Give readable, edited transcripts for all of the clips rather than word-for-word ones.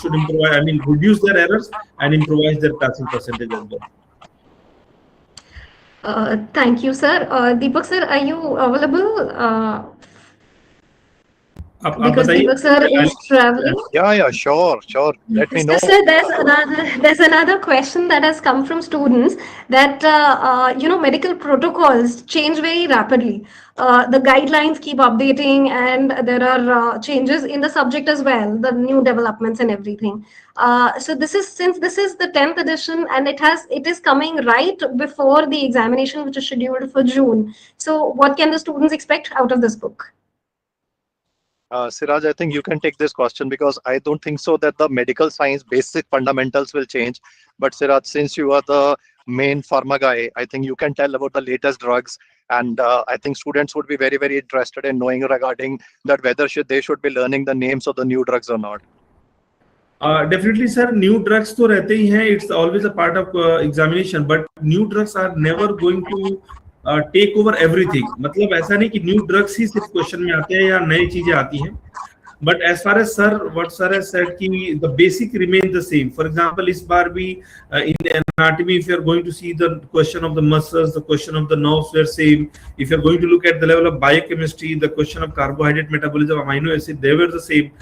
should improvise, I mean, reduce their errors and improvise their passing percentage as well. Thank you, sir. Deepak sir, are you available? Because Deepak sir is traveling. Yeah, sure. Let me know. Sir, there's another question that has come from students that medical protocols change very rapidly. The guidelines keep updating, and there are changes in the subject as well, the new developments and everything. So since this is the 10th edition, and it is coming right before the examination, which is scheduled for June. So what can the students expect out of this book? Siraj, I think you can take this question, because I don't think so that the medical science basic fundamentals will change. But Siraj, since you are the main pharma guy, I think you can tell about the latest drugs. And I think students would be very, very interested in knowing regarding that whether they should be learning the names of the new drugs or not. Definitely, sir. New drugs तो रहते ही हैं. It's always a part of examination. But new drugs are never going to take over everything. मतलब ऐसा नहीं कि new drugs ही सिर्फ question में आते हैं या नई चीजें आती हैं. But as far as what sir has said, the basic remains the same. For example, इस बार भी in anatomy, if you are going to see the question of the muscles, the question of the nerves were same. If you are going to look at the level of biochemistry, the question of carbohydrate metabolism, amino acid, they were the same.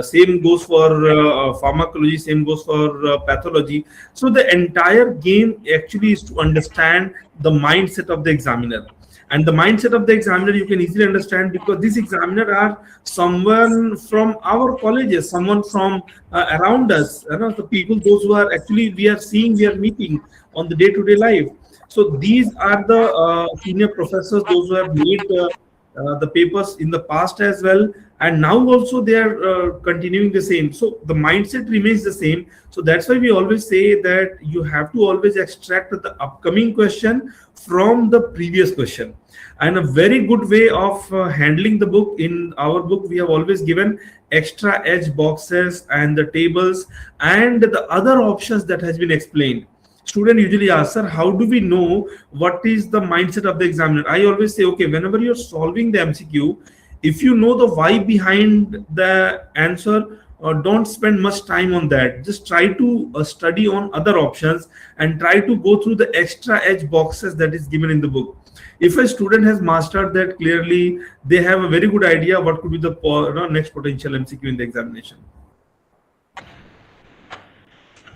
Same goes for pharmacology, same goes for pathology. So the entire game actually is to understand the mindset of the examiner. And the mindset of the examiner you can easily understand, because these examiners are someone from our colleges, someone from around us, the people, those who are actually we are meeting on the day-to-day life. So these are the senior professors, those who have made the papers in the past as well, and now also they are continuing the same. So the mindset remains the same. So that's why we always say that you have to always extract the upcoming question from the previous question. And a very good way of handling the book, in our book we have always given extra edge boxes and the tables and the other options that has been explained. Student usually asks, sir, how do we know what is the mindset of the examiner? I always say, okay, whenever you're solving the MCQ, if you know the why behind the answer, don't spend much time on that. Just try to study on other options and try to go through the extra edge boxes that is given in the book. If a student has mastered that clearly, they have a very good idea what could be the next potential MCQ in the examination.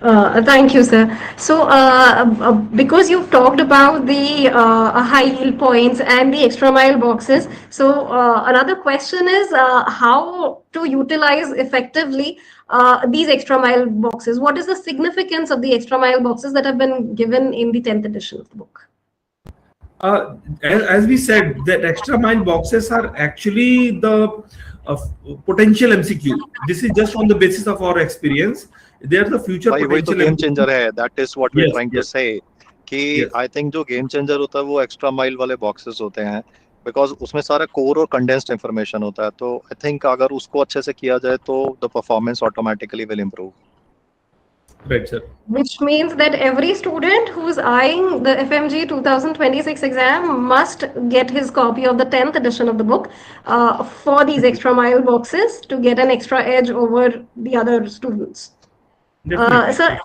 Thank you, sir. So, because you've talked about the high yield points and the extra mile boxes, so another question is how to utilize effectively these extra mile boxes. What is the significance of the extra mile boxes that have been given in the 10th edition of the book? As we said, that extra mile boxes are actually the potential MCQ. This is just on the basis of our experience. They are the future potential game changer hai. That is what we're trying to say. कि I think जो game changer होता है वो extra mile वाले boxes होते हैं, because उसमें सारा core और condensed information होता है. तो I think अगर उसको अच्छे से किया जाए तो the performance automatically will improve. Right, sir. Which means that every student who's eyeing the FMGE 2026 exam must get his copy of the 10th edition of the book for these extra mile boxes to get an extra edge over the other students. So,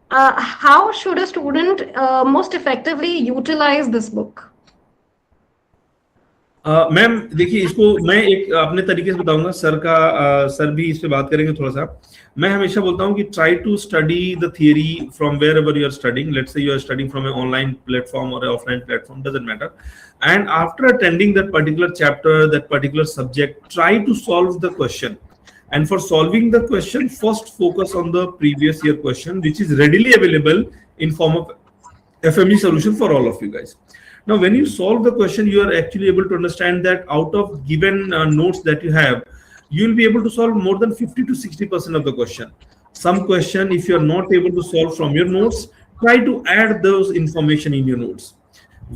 how should a student most effectively utilize this book? Ma'am देखिए, इसको मैं एक अपने तरीके से बताऊंगा. Sir भी इस पे बात करेंगे थोड़ा सा. मैं हमेशा बोलता हूँ कि try to study the theory from wherever you are studying. Let's say you are studying from an online platform or an offline platform, doesn't matter. And after attending that particular chapter, that particular subject, try to solve the question. And for solving the question, first focus on the previous year question, which is readily available in form of FME solution for all of you guys. Now, when you solve the question, you are actually able to understand that out of given notes that you have, you will be able to solve more than 50 to 60% of the question. Some question, if you are not able to solve from your notes, try to add those information in your notes.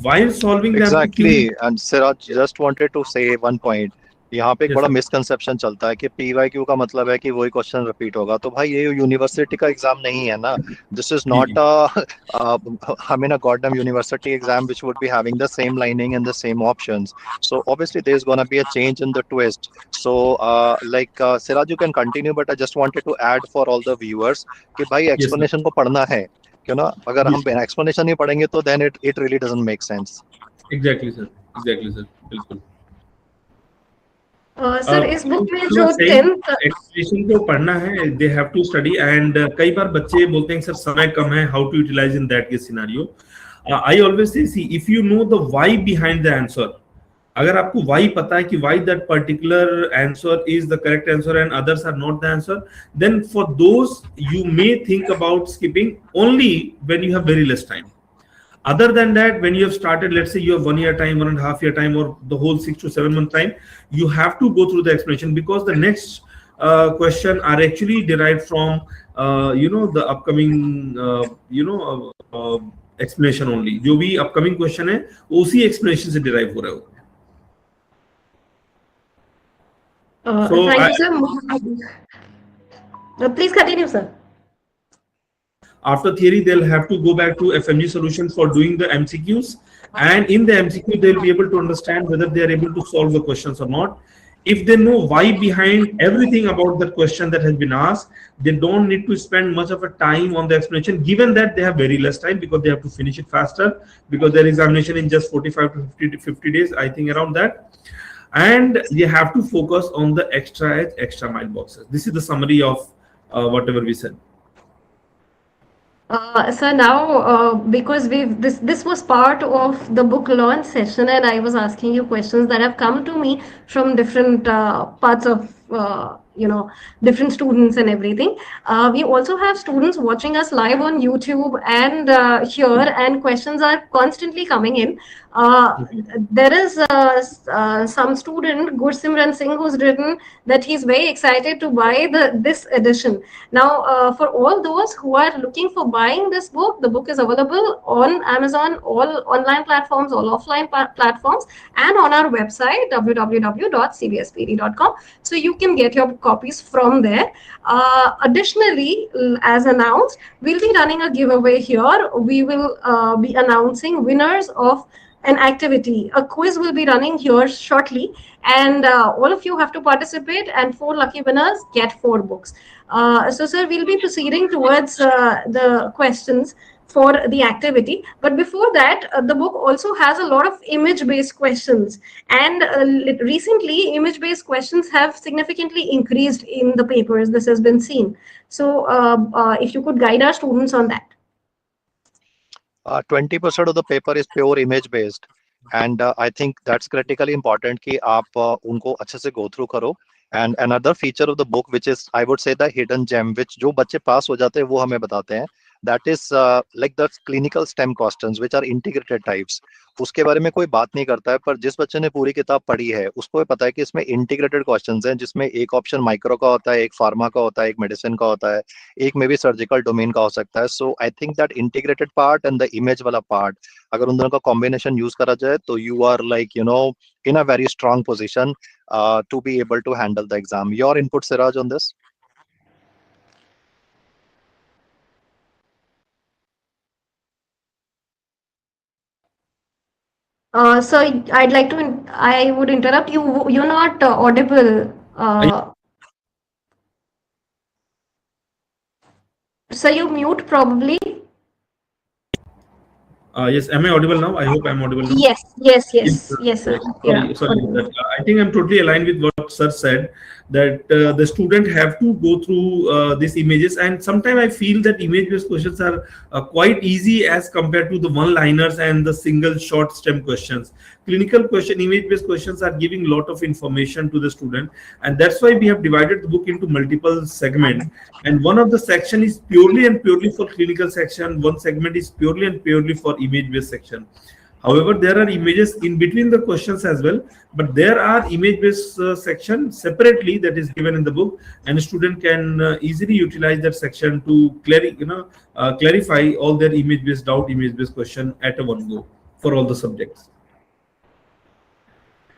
While solving exactly, and Siraj just wanted to say one point. यहाँ पे एक Yes, बड़ा sir. Misconception चलता है कि PYQ का मतलब है कि वही क्वेश्चन रिपीट होगा, तो भाई ये यूनिवर्सिटी का एग्जाम नहीं है ना. This is G not G. I mean a goddamn university exam which would be having the same lining and the same options. So obviously there's gonna be a change in the twist. So Siraj, you can continue, but I just wanted to add for all the viewers कि भाई Yes, sir. explanation को पढ़ना है, क्यों ना. अगर जी हम explanation नहीं पढ़ेंगे तो then it really doesn't make sense. Exactly sir. Exactly sir. बिल्कुल. सर इस बुक में जो सही 10th एक्सप्लेनेशन को पढ़ना है, they have to study. And कई बार बच्चे बोलते हैं सर समय कम है, how to utilize in that case scenario. I always say see if you know the why behind the answer, अगर आपको व्हाई पता है कि why that particular answer is the correct answer and others are not the answer, then for those you may think about skipping only when you have very less time. Other than that, when you have started, let's say you have 1 year time, 1.5 year time, or the whole 6 to 7 month time, you have to go through the explanation, because the next question are actually derived from the upcoming explanation only. जो भी upcoming question है उसी explanation से derive हो रहा होगा. So thank you sir. Please continue sir. after theory, they'll have to go back to FMG solution for doing the MCQs, and in the MCQ they'll be able to understand whether they are able to solve the questions or not. If they know why behind everything about that question that has been asked, they don't need to spend much of a time on the explanation, given that they have very less time, because they have to finish it faster, because their examination in just 45 to 50 days, I think around that. And they have to focus on the extra mile boxes. This is the summary of whatever we said. So now, because this was part of the book launch session, and I was asking you questions that have come to me from different parts of different students and everything. We also have students watching us live on YouTube and here, and questions are constantly coming in. There is some student, Gursimran Singh, who's written that he's very excited to buy this edition. Now, for all those who are looking for buying this book, the book is available on Amazon, all online platforms, all offline platforms, and on our website, www.cbspd.com. So you can get your copies from there. Additionally, as announced, we'll be running a giveaway here. We will be announcing winners of an activity. A quiz will be running here shortly, and all of you have to participate, and 4 lucky winners get 4 books. So sir, we'll be proceeding towards the questions for the activity, but before that, the book also has a lot of image-based questions, and recently image-based questions have significantly increased in the papers. This has been seen. So if you could guide our students on that. 20% of the paper is pure image based, and I think that's critically important कि आप उनको अच्छे से go through करो. And another feature of the book, which is I would say the hidden gem, which जो बच्चे पास हो जाते हैं वो हमें बताते हैं, that is like the clinical STEM questions which are integrated types. उसके बारे में कोई बात नहीं करता है, पर जिस बच्चे ने पूरी किताब पढ़ी है उसको पता है कि इसमें इंटीग्रेटेड क्वेश्चंस हैं, जिसमें एक ऑप्शन माइक्रो का होता है, एक फार्मा का होता है, एक मेडिसिन का होता है, एक में भी सर्जिकल डोमेन का हो सकता है. So I think that integrated part and the image वाला पार्ट, अगर उन दोनों का कॉम्बिनेशन यूज करा जाए तो you are like in a very strong position to be able to handle the exam. Your input, Siraj, on this? So I would interrupt you. You're not audible. So you mute probably. Yes, am I audible now? I hope I'm audible now. Yes, sir. Sorry. I think I'm totally aligned with what sir said, that the student have to go through these images, and sometimes I feel that image-based questions are quite easy as compared to the one-liners and the single short STEM questions. Clinical question, image-based questions are giving a lot of information to the student, and that's why we have divided the book into multiple segments. And one of the section is purely and purely for clinical section. One segment is purely and purely for image-based section. However, there are images in between the questions as well, but there are image-based section separately that is given in the book, and a student can easily utilize that section to clarify all their image-based doubt, image-based question at a one go for all the subjects.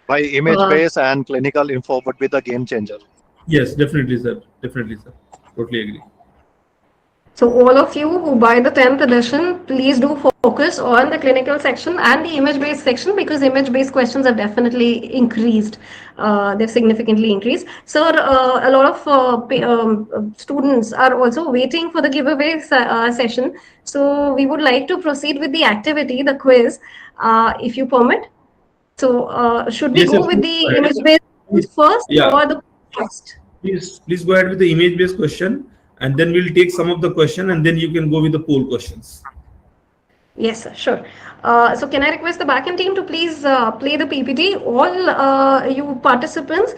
By image based and clinical info would be the game changer. Yes, definitely, sir. Definitely, sir. Totally agree. So all of you who buy the 10th edition, please do focus on the clinical section and the image-based section, because image-based questions have definitely increased. They've significantly increased. So a lot of students are also waiting for the giveaway session. So we would like to proceed with the activity, the quiz, if you permit. So should we go with the image-based first or the first? Please go ahead with the image-based question, and then we'll take some of the question, and then you can go with the poll questions. Yes, sir, sure. So can I request the backend team to please play the PPT? All you participants,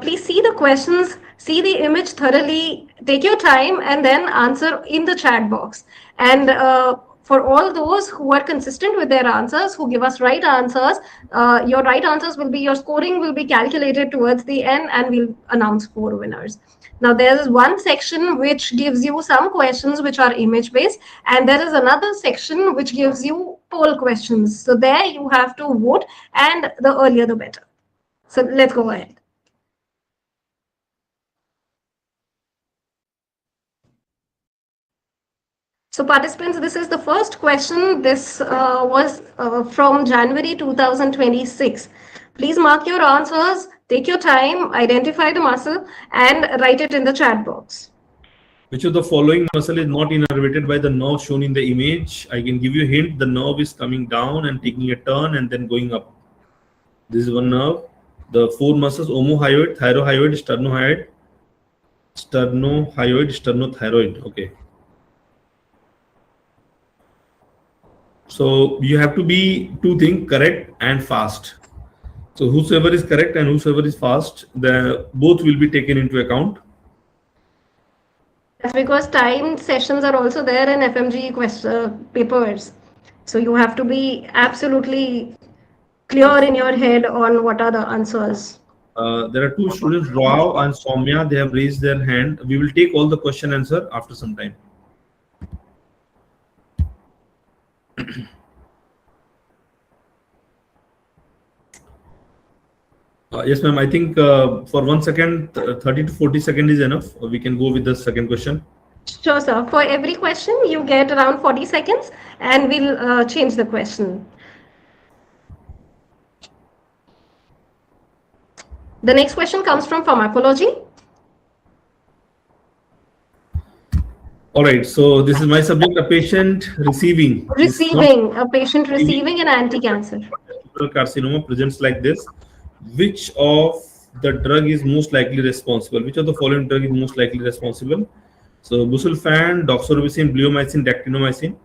please see the questions, see the image thoroughly, take your time, and then answer in the chat box. And for all those who are consistent with their answers, who give us right answers, your right answers will be, your scoring will be calculated towards the end, and we'll announce 4 winners. Now, there is one section which gives you some questions which are image based, and there is another section which gives you poll questions. So there you have to vote, and the earlier the better. So let's go ahead. So participants, this is the first question. This was from January 2026. Please mark your answers, take your time, identify the muscle, and write it in the chat box. Which of the following muscle is not innervated by the nerve shown in the image? I can give you a hint. The nerve is coming down and taking a turn and then going up. This is one nerve. The 4 muscles: omohyoid, thyrohyoid, sternohyoid, sternothyroid. Okay. So you have to be 2 things: correct and fast. So whosoever is correct and whosoever is fast, both will be taken into account. That's because timed sessions are also there in FMGE papers. So you have to be absolutely clear in your head on what are the answers. There are 2 students, Rao and Soumya. They have raised their hand. We will take all the question answer after some time. Yes, ma'am. I think for 1 second, 30 to 40 seconds is enough. We can go with the second question. Sure, sir. For every question, you get around 40 seconds, and we'll change the question. The next question comes from pharmacology. All right. So this is my subject: a patient receiving a patient receiving an anti-cancer. Carcinoma presents like this. Which of the drug is most likely responsible? Which of the following drug is most likely responsible? So busulfan, doxorubicin, bleomycin, dactinomycin.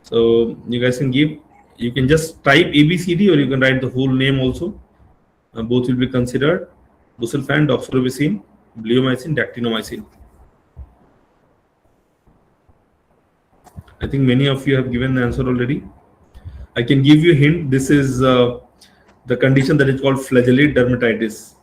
So you guys can give. You can just type ABCD, or you can write the whole name also. Both will be considered: busulfan, doxorubicin, bleomycin, dactinomycin. I think many of you have given the answer already. I can give you a hint. This is the condition that is called flagellate dermatitis.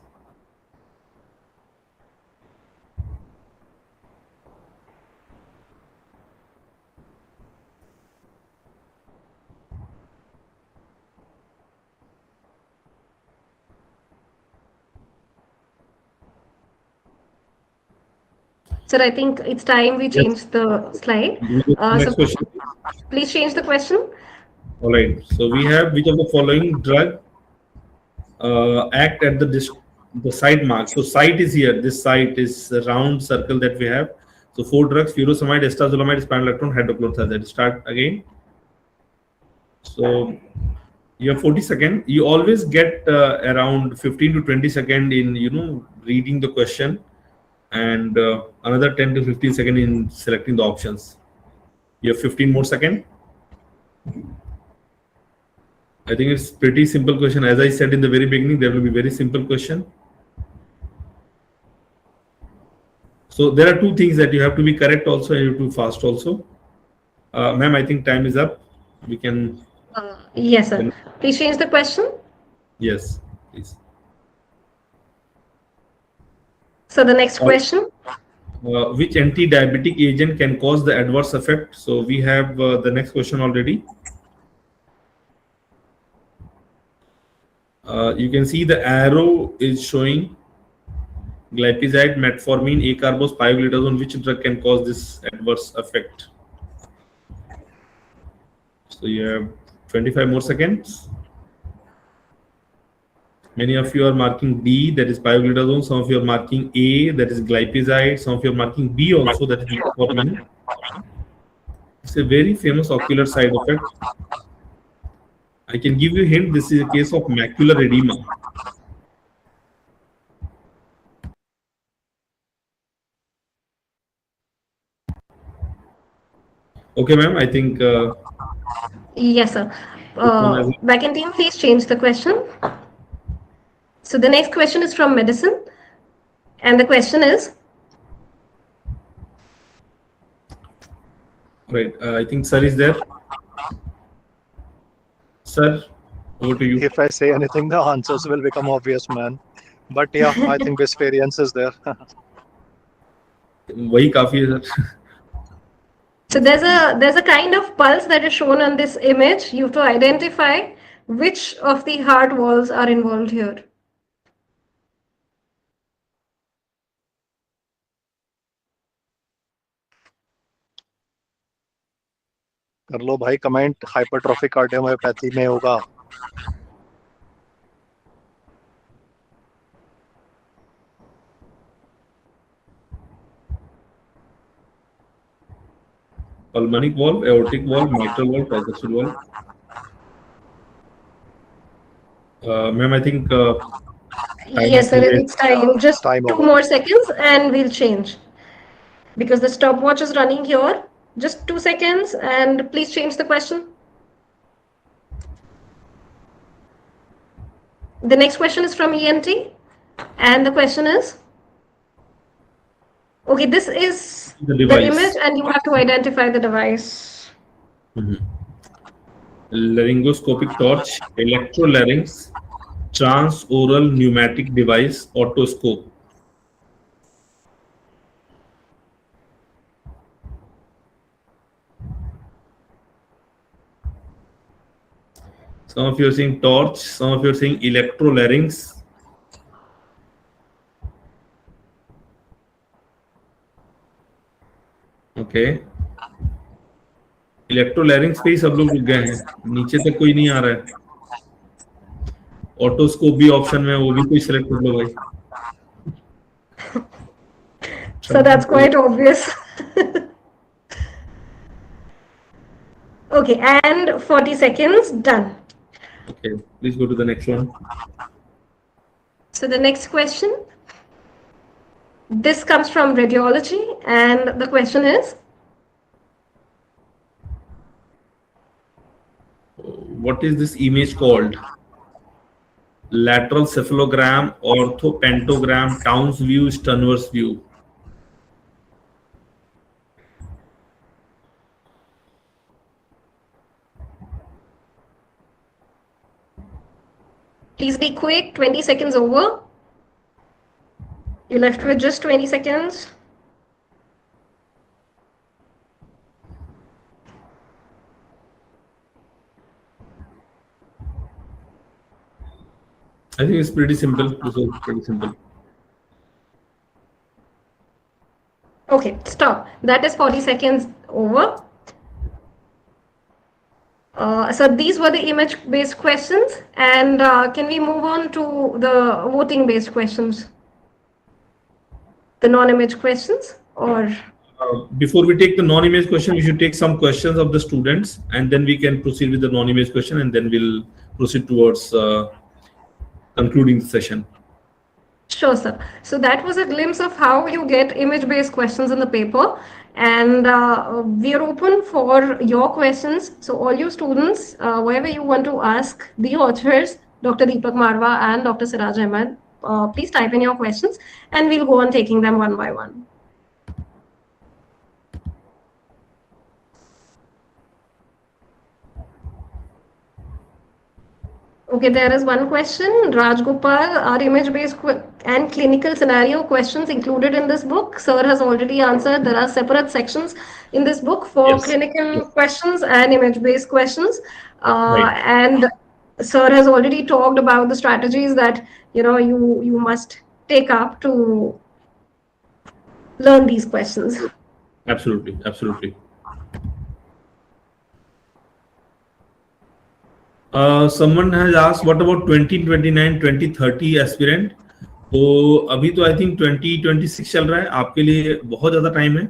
Sir, I think it's time we change the slide. Next question. Please change the question. All right. So we have, which of the following drug act at the site mark? So site is here. This site is a round circle that we have. So 4 drugs: furosemide, estazolamide, spironolactone, hydrochlorothiazide. Start again. So you have 40 seconds. You always get around 15 to 20 seconds in reading the question, and another 10 to 15 seconds in selecting the options. You have 15 more seconds. I think it's pretty simple question. As I said in the very beginning, there will be very simple question. So there are 2 things that you have to be correct also, and you have to be fast also. Ma'am, I think time is up. We can. Yes, sir. Please change the question. Yes, please. So the next question. Which anti-diabetic agent can cause the adverse effect? So we have the next question already. You can see the arrow is showing glipizide, metformin, acarbose, pioglitazone. Which drug can cause this adverse effect? So you have 25 more seconds. Many of you are marking D, that is pioglitazone. Some of you are marking A, that is glipizide. Some of you are marking B also, that is metformin. It's a very famous ocular side effect. I can give you a hint. This is a case of macular edema. Okay, ma'am. I think. Yes, sir. Backend team, please change the question. So the next question is from medicine, and the question is. Right. I think sir is there. Sir, over to you. If I say anything, the answers will become obvious, man. But yeah, I think this variance is there. वही काफी है sir. So there's a kind of pulse that is shown on this image. You have to identify which of the heart valves are involved here. कर लो भाई comment, hypertrophic cardiomyopathy में होगा. Pulmonic valve, aortic valve, mitral valve, tricuspid valve. Ma'am, I think. Yes, sir. It's time. Just Time 2 over. more seconds, and we'll change because the stopwatch is running here. Just 2 seconds, and please change the question. The next question is from ENT, and the question is. Okay, this is the image, and you have to identify the device. Laryngoscopic torch, electrolarynx, transoral pneumatic device, otoscope. Some of you are saying torch, some of you are saying electrolarynx. Okay electrolarynx पे ही सब लोग रुक गए हैं, नीचे तक कोई नहीं आ रहा है. ऑटोस्कोप भी ऑप्शन में है, वो भी कोई सिलेक्ट कर लो भाई. So that's quite obvious. Okay, and 40 seconds done. Okay, please go to the next one. So the next question. This comes from radiology, and the question is. What is this image called? Lateral cephalogram, orthopantogram, Townes view, Stanworth view. Please be quick, 20 seconds over. You're left with just 20 seconds. I think it's pretty simple. This is pretty simple. Okay, stop. That is 40 seconds over. So these were the image-based questions, and can we move on to the voting-based questions? The non-image questions, or before we take the non-image question, we should take some questions of the students, and then we can proceed with the non-image question, and then we'll proceed towards concluding the session. Sure, sir. So that was a glimpse of how you get image-based questions in the paper, and we are open for your questions. So all you students, wherever you want to ask the authors, Dr. Deepak Marwah and Dr. Siraj Ahmad, please type in your questions, and we'll go on taking them one by one. Okay, there is one question. Raj Gopal, are image-based and clinical scenario questions included in this book? Sir has already answered. There are separate sections in this book for clinical questions and image-based questions. Right. And Sir has already talked about the strategies that you must take up to learn these questions. Absolutely, absolutely. Someone has asked, what about 2029, 2030 aspirant? तो अभी तो I think 2026 चल रहा है, आपके लिए बहुत ज़्यादा टाइम है.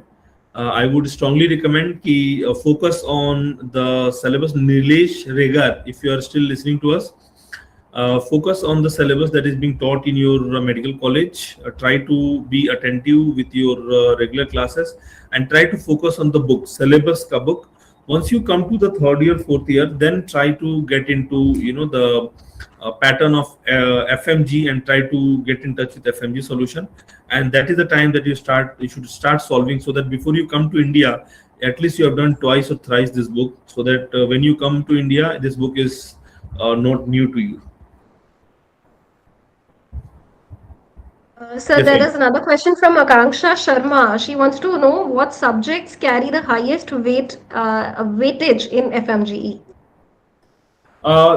I would strongly recommend कि focus on the syllabus. Nilesh Regar, if you are still listening to us, focus on the syllabus that is being taught in your medical college. Try to be attentive with your regular classes and try to focus on the book, syllabus ka book. Once you come to the third year, fourth year, then try to get into the pattern of FMG and try to get in touch with FMG solution, and that is the time that you should start solving, so that before you come to India, at least you have done twice or thrice this book, so that when you come to India, this book is not new to you. Sir, there is another question from Akanksha Sharma. She wants to know what subjects carry the highest weightage in FMGE.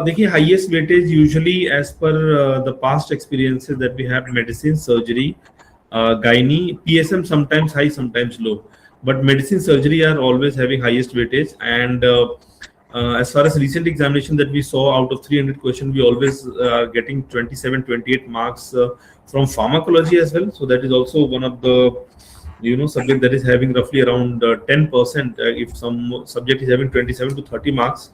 देखिए, highest weightage usually as per the past experiences that we have, medicine, surgery, gynae, PSM sometimes high, sometimes low, but medicine, surgery are always having highest weightage. And as far as recent examination that we saw, out of 300 questions, we always getting 27, 28 marks from pharmacology as well. So that is also one of the subject that is having roughly around 10%. If some subject is having 27 to 30 marks,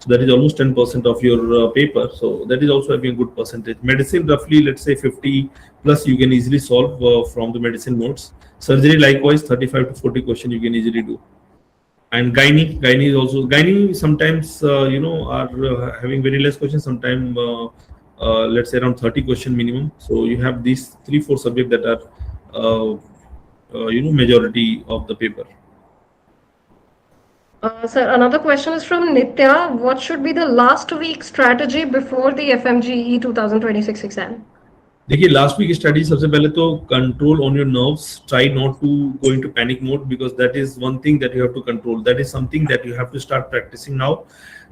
so that is almost 10% of your paper. So that is also having a good percentage. Medicine, roughly, let's say 50 plus, you can easily solve from the medicine notes. Surgery, likewise, 35 to 40 question you can easily do. And gynae is also, gynae sometimes are having very less questions, sometimes let's say around 30 question minimum. So you have these 3-4 subjects that are majority of the paper. Sir, another question is from Nitya. What should be the last week strategy before the FMGE 2026 exam? देखिए, last week study सबसे पहले तो control on your nerves. Try not to go into panic mode, because that is one thing that you have to control. That is something that you have to start practicing now,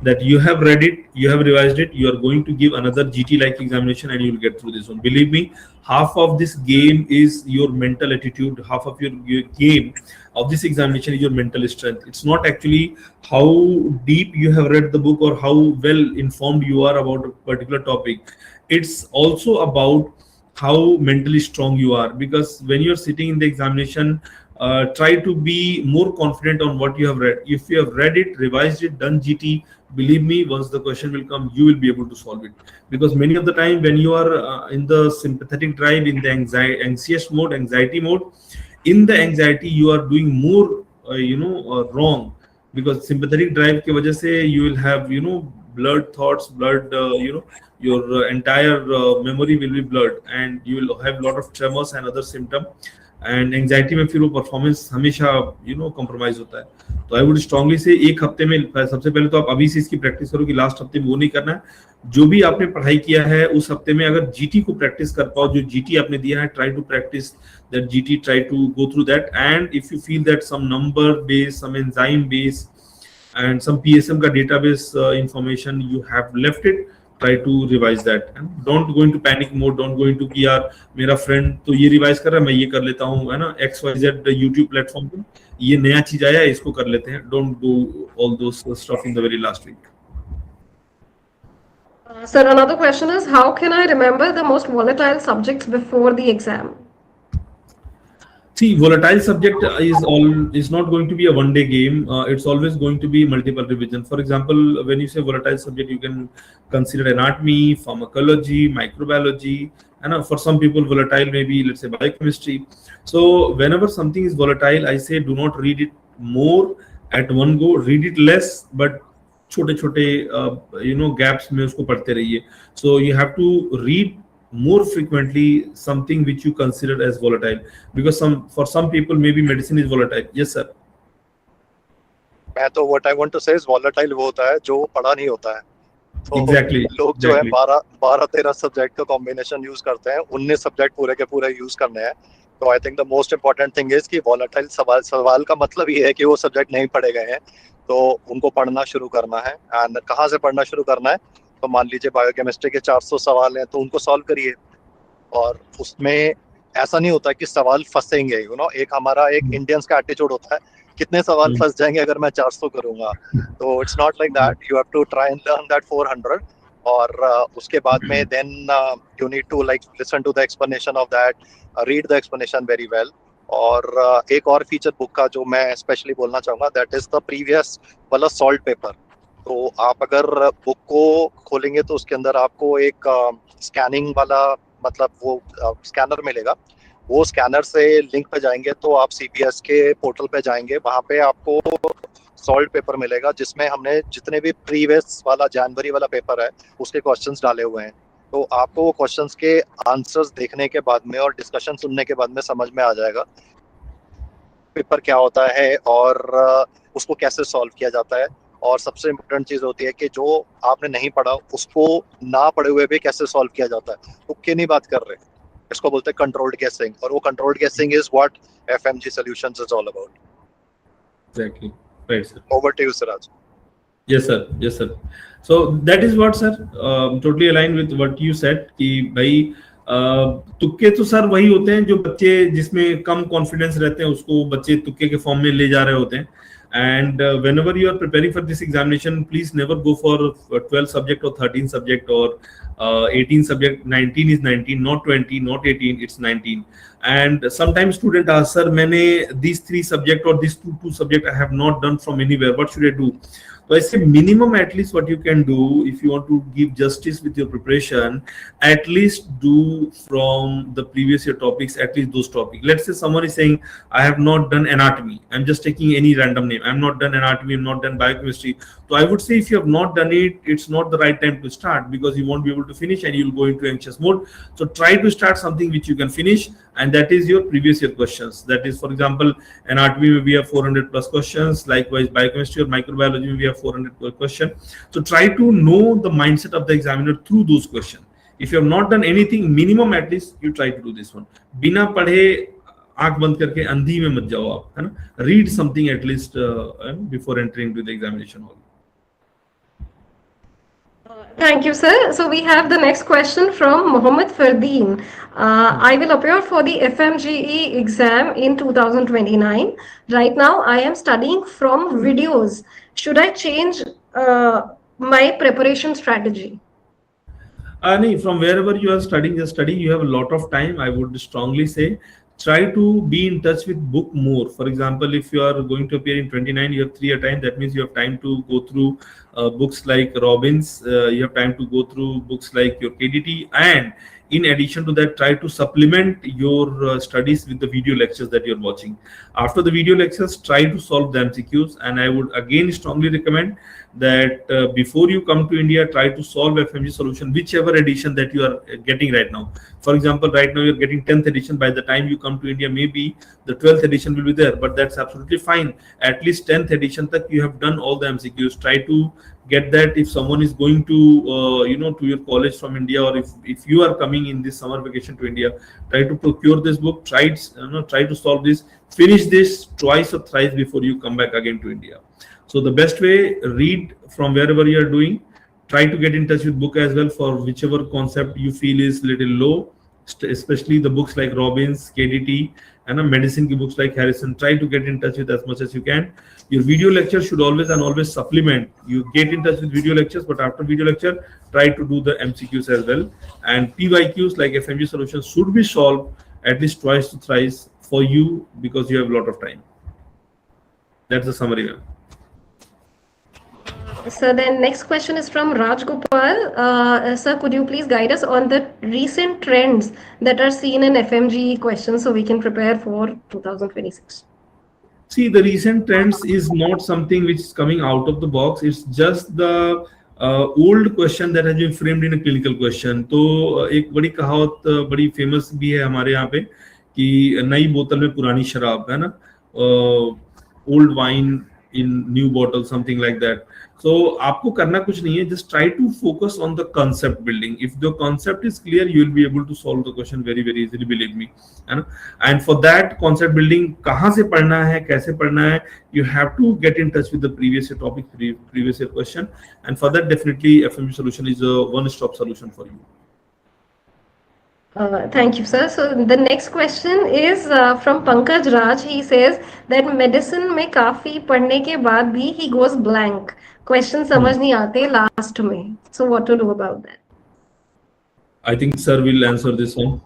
that you have read it, you have revised it, you are going to give another GT like examination and you will get through this one. Believe me, half of this game is your mental attitude, half of your game of this examination is your mental strength. It's not actually how deep you have read the book or how well informed you are about a particular topic. It's also about how mentally strong you are, because when you're sitting in the examination, try to be more confident on what you have read. If you have read it, revised it, done GT, believe me, once the question will come, you will be able to solve it. Because many of the time when you are in the sympathetic drive, in the anxious mode, anxiety mode, in the anxiety you are doing more wrong, because sympathetic drive ke wajah se you will have blurred thoughts, blurred your entire memory will be blurred, and you will have a lot of tremors and other symptoms. And anxiety में फिर वो performance हमेशा compromise होता है. तो I would strongly से एक हफ्ते में सबसे पहले तो आप अभी से इसकी प्रैक्टिस करो कि लास्ट हफ्ते में वो नहीं करना है. जो भी आपने पढ़ाई किया है उस हफ्ते में अगर जीटी को प्रैक्टिस कर पाओ, जो जीटी आपने दिया है, try to practise that GT, try to go through that. And if you feel that some number base, some enzyme base and some PSM का database information you have left it, try to revise that and don't go into panic mode. Don't go into कि यार मेरा friend तो ये revise कर रहा है, मैं ये कर लेता हूँ, है ना, XYZ YouTube platform पे ये नया चीज आया है, इसको कर लेते हैं. Don't do all those stuff in the very last week. Sir, another question is, how can I remember the most volatile subjects before the exam? See, volatile subject is not going to be a one-day game. It's always going to be multiple revision. For example, when you say volatile subject, you can consider anatomy, pharmacology, microbiology, and for some people, volatile may be, let's say, biochemistry. So, whenever something is volatile, I say do not read it more at one go. Read it less, but छोटे-छोटे gaps में उसको पढ़ते रहिए. So, you have to read more frequently something which you consider as volatile, because for some people maybe medicine is volatile. Yes sir. मैं तो what I want to say is volatile वो होता है जो पढ़ा नहीं होता है. तो exactly, लोग जो है 12-13 सब्जेक्ट का कॉम्बिनेशन यूज करते हैं, 19 सब्जेक्ट पूरे के पूरे यूज करने हैं. तो I think the most important thing is कि वॉलेटाइल सवाल का मतलब ये है कि वो सब्जेक्ट नहीं पढ़े गए हैं, तो उनको पढ़ना शुरू करना है. एंड कहाँ से पढ़ना शुरू करना है? तो मान लीजिए बायोकेमिस्ट्री के 400 सवाल हैं तो उनको सॉल्व करिए, और उसमें ऐसा नहीं होता कि सवाल फंसेंगे, एक हमारा एक इंडियंस का एटीट्यूड होता है, कितने सवाल फंस जाएंगे अगर मैं 400 करूंगा, तो it's not like that, you have to try and learn that 400, और उसके बाद में then you need to like listen to the explanation of that, read the explanation very well. और एक और फीचर बुक का जो मैं स्पेशली बोलना चाहूँगा, दैट इज द प्रीवियस वाला सॉल्ट पेपर। तो आप अगर बुक को खोलेंगे तो उसके अंदर आपको एक स्कैनिंग वाला, मतलब वो स्कैनर मिलेगा, वो स्कैनर से लिंक पे जाएंगे तो आप CBS के पोर्टल पे जाएंगे, वहाँ पे आपको सॉल्ट पेपर मिलेगा जिसमें हमने जितने भी प्रीवियस वाला जनवरी वाला पेपर है उसके क्वेश्चंस डाले हुए हैं। तो आपको वो क्वेश्चंस के आंसर्स देखने के बाद में और डिस्कशन सुनने के बाद में समझ में आ जाएगा पेपर क्या होता है और उसको कैसे सॉल्व किया जाता है। और सबसे इम्पोर्टेंट चीज़ होती है कि जो आपने नहीं पढ़ा उसको ना पढ़े हुए भी कैसे सॉल्व किया जाता है। तुक्के नहीं बात कर रहे, इसको बोलते हैं कंट्रोल्ड गेसिंग, और वो कंट्रोल्ड गेसिंग is what FMG solutions is all about. Exactly. Right, sir. Over to you, Siraj. Yes, sir. Yes, sir. So that is what, sir. Totally aligned with what you said कि भाई तुक्के तो sir वही होते हैं जो बच्चे जिसमें कम कॉन्फिडेंस रहते हैं उसको बच्चे तुक्के के फॉर्म में ले जा रहे होते हैं। And whenever you are preparing for this examination, please never go for 12 subject or 13 subject or 18 subject. 19 is 19, not 20, not 18, it's 19. And sometimes student ask, sir, मैंने these 3 subject or these two subject I have not done from anywhere. What should I do? So I say minimum at least what you can do if you want to give justice with your preparation, at least do from the previous year topics, at least those topics. Let's say someone is saying, I have not done anatomy. I'm just taking any random name. I'm not done anatomy, I'm not done biochemistry. So I would say if you have not done it, it's not the right time to start because you won't be able to finish and you'll go into anxious mode. So try to start something which you can finish, and that is your previous year questions. That is, for example, anatomy we have 400 plus questions. Likewise, biochemistry or microbiology we have 400 questions. So try to know the mindset of the examiner through those questions. If you have not done anything, minimum at least you try to do this one. बिना पढ़े आंख बंद करके अंधी में मत जाओ आप, है ना? Read something at least before entering to the examination hall. Thank you, sir. So we have the next question from Mohammed Fardeen. I will appear for the FMGE exam in 2029. Right now, I am studying from videos. Should I change my preparation strategy? No, from wherever you are studying, just study. You have a lot of time. I would strongly say try to be in touch with book more. For example, if you are going to appear in 29, you have 3 year time. That means you have time to go through books like Robbins. You have time to go through books like your KDT, and in addition to that, try to supplement your studies with the video lectures that you're watching. After the video lectures, try to solve the MCQs, and I would again strongly recommend that before you come to India, try to solve FMG solution, whichever edition that you are getting right now. For example, right now you're getting 10th edition. By the time you come to India, maybe the 12th edition will be there, but that's absolutely fine. At least 10th edition tak you have done all the MCQs. Try to get that. If someone is going to to your college from India, or if you are coming in this summer vacation to India, try to procure this book. Try to solve this. Finish this twice or thrice before you come back again to India. So the best way, read from wherever you are doing. Try to get in touch with book as well for whichever concept you feel is little low, especially the books like Robbins, KDT, and medicine books like Harrison. Try to get in touch with as much as you can. Your video lecture should always and always supplement. You get in touch with video lectures, but after video lecture, try to do the MCQs as well. And PYQs like FMG solutions should be solved at least twice to thrice for you because you have a lot of time. That's the summary, ma'am. So then next question is from Raj Gopal. Sir, could you please guide us on the recent trends that are seen in FMGE questions so we can prepare for 2026? See, the recent trends is not something which is coming out of the box. It's just the old question that has been framed in a clinical question. तो एक बड़ी कहावत बड़ी famous भी है हमारे यहाँ पे कि नई बोतल में पुरानी शराब, है ना? Old wine in new bottle, something like that. So आपको करना कुछ नहीं है, just try to focus on the concept building. If the concept is clear, you will be able to solve the question very very easily, believe me, है ना. And for that concept building, कहाँ से पढ़ना है, कैसे पढ़ना है, you have to get in touch with the previous year topic, previous year question, and for that definitely FMG solution is a one-stop solution for you. Thank you, sir. So the next question is from Pankaj Raj. He says that medicine में काफी पढ़ने के बाद भी he goes blank. Question समझ नहीं आते last में. So what to do about that? I think sir will answer this one.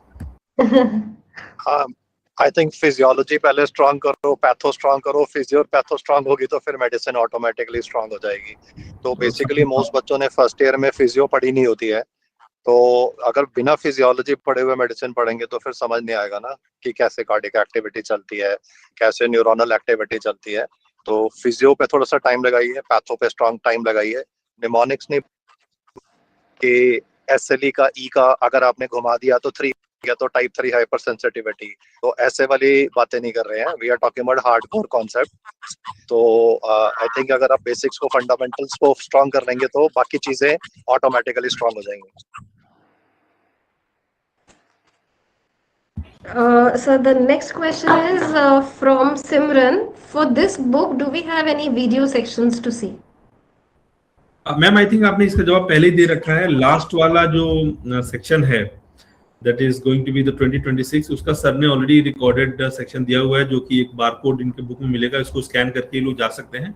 I think physiology पहले strong करो, patho strong करो, physio patho strong होगी तो फिर medicine automatically strong हो जाएगी. तो basically most बच्चों ने first year में physio पढ़ी नहीं होती है. तो अगर बिना फिजियोलॉजी पढ़े हुए मेडिसिन पढ़ेंगे तो फिर समझ नहीं आएगा ना कि कैसे कार्डियक एक्टिविटी चलती है, कैसे न्यूरोनल एक्टिविटी चलती है. तो फिजियो पे थोड़ा सा टाइम लगाइए, पैथो पे स्ट्रॉन्ग टाइम लगाइए. निमोनिक्स नहीं कि एसएलई का ई का अगर आपने घुमा दिया तो 3 या तो टाइप 3 हाइपर सेंसिटिविटी, तो ऐसे वाली बातें नहीं कर रहे हैं. We are talking about hardcore concept. तो आई थिंक अगर आप बेसिक्स को, फंडामेंटल्स को स्ट्रॉन्ग कर लेंगे तो बाकी चीजें ऑटोमेटिकली स्ट्रॉन्ग हो जाएंगी. So the next question is from Simran. For this book, do we have any video sections to see? Ma'am I think आपने इसका जवाब पहले ही दे रखा है. लास्ट वाला जो सेक्शन है that is going to be the 2026, उसका सर ने ऑलरेडी रिकॉर्डेड सेक्शन दिया हुआ है जो कि एक बारकोड इनके बुक में मिलेगा. इसको स्कैन करके लोग जा सकते हैं.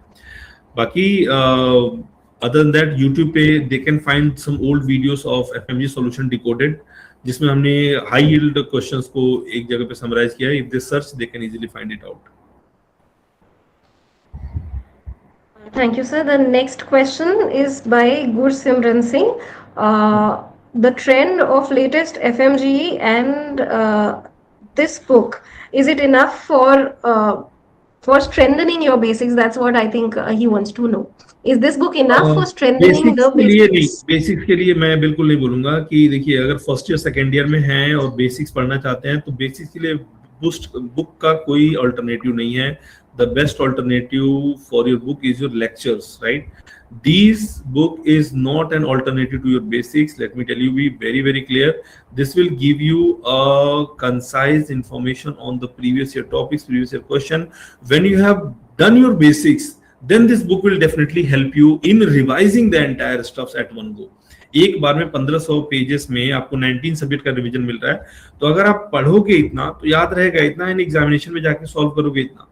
बाकी अदर देन दैट यूट्यूब पे they can find some old videos of FMG solution decoded, जिसमें हमने हाई यील्ड क्वेश्चंस को एक जगह पे समराइज किया है. If they search they can easily find it out. Thank you, sir. The next question is by Gursimran Singh. The trend of latest FMGE and this book, is it enough for strengthening your basics? That's what I think he wants to know. Is this book enough for strengthening the basics? Basics के लिए मैं बिल्कुल नहीं बोलूंगा कि देखिए अगर first year second year में हैं और बेसिक्स पढ़ना चाहते हैं तो बेसिक्स के लिए बुक का कोई अल्टरनेटिव नहीं है. The best alternative for your book is your lectures, right? This book is not an alternative to your basics. Let me tell you, be very very clear. This will give you a concise information on the previous year topics, previous year question. When you have done your basics, then this book will definitely help you in revising the entire stuffs at one go. एक बार में 1500 pages में आपको 19 subject का revision मिल रहा है. तो अगर आप पढ़ोगे इतना तो याद रहेगा इतना, इन एग्जामिनेशन में जाके सॉल्व करोगे इतना.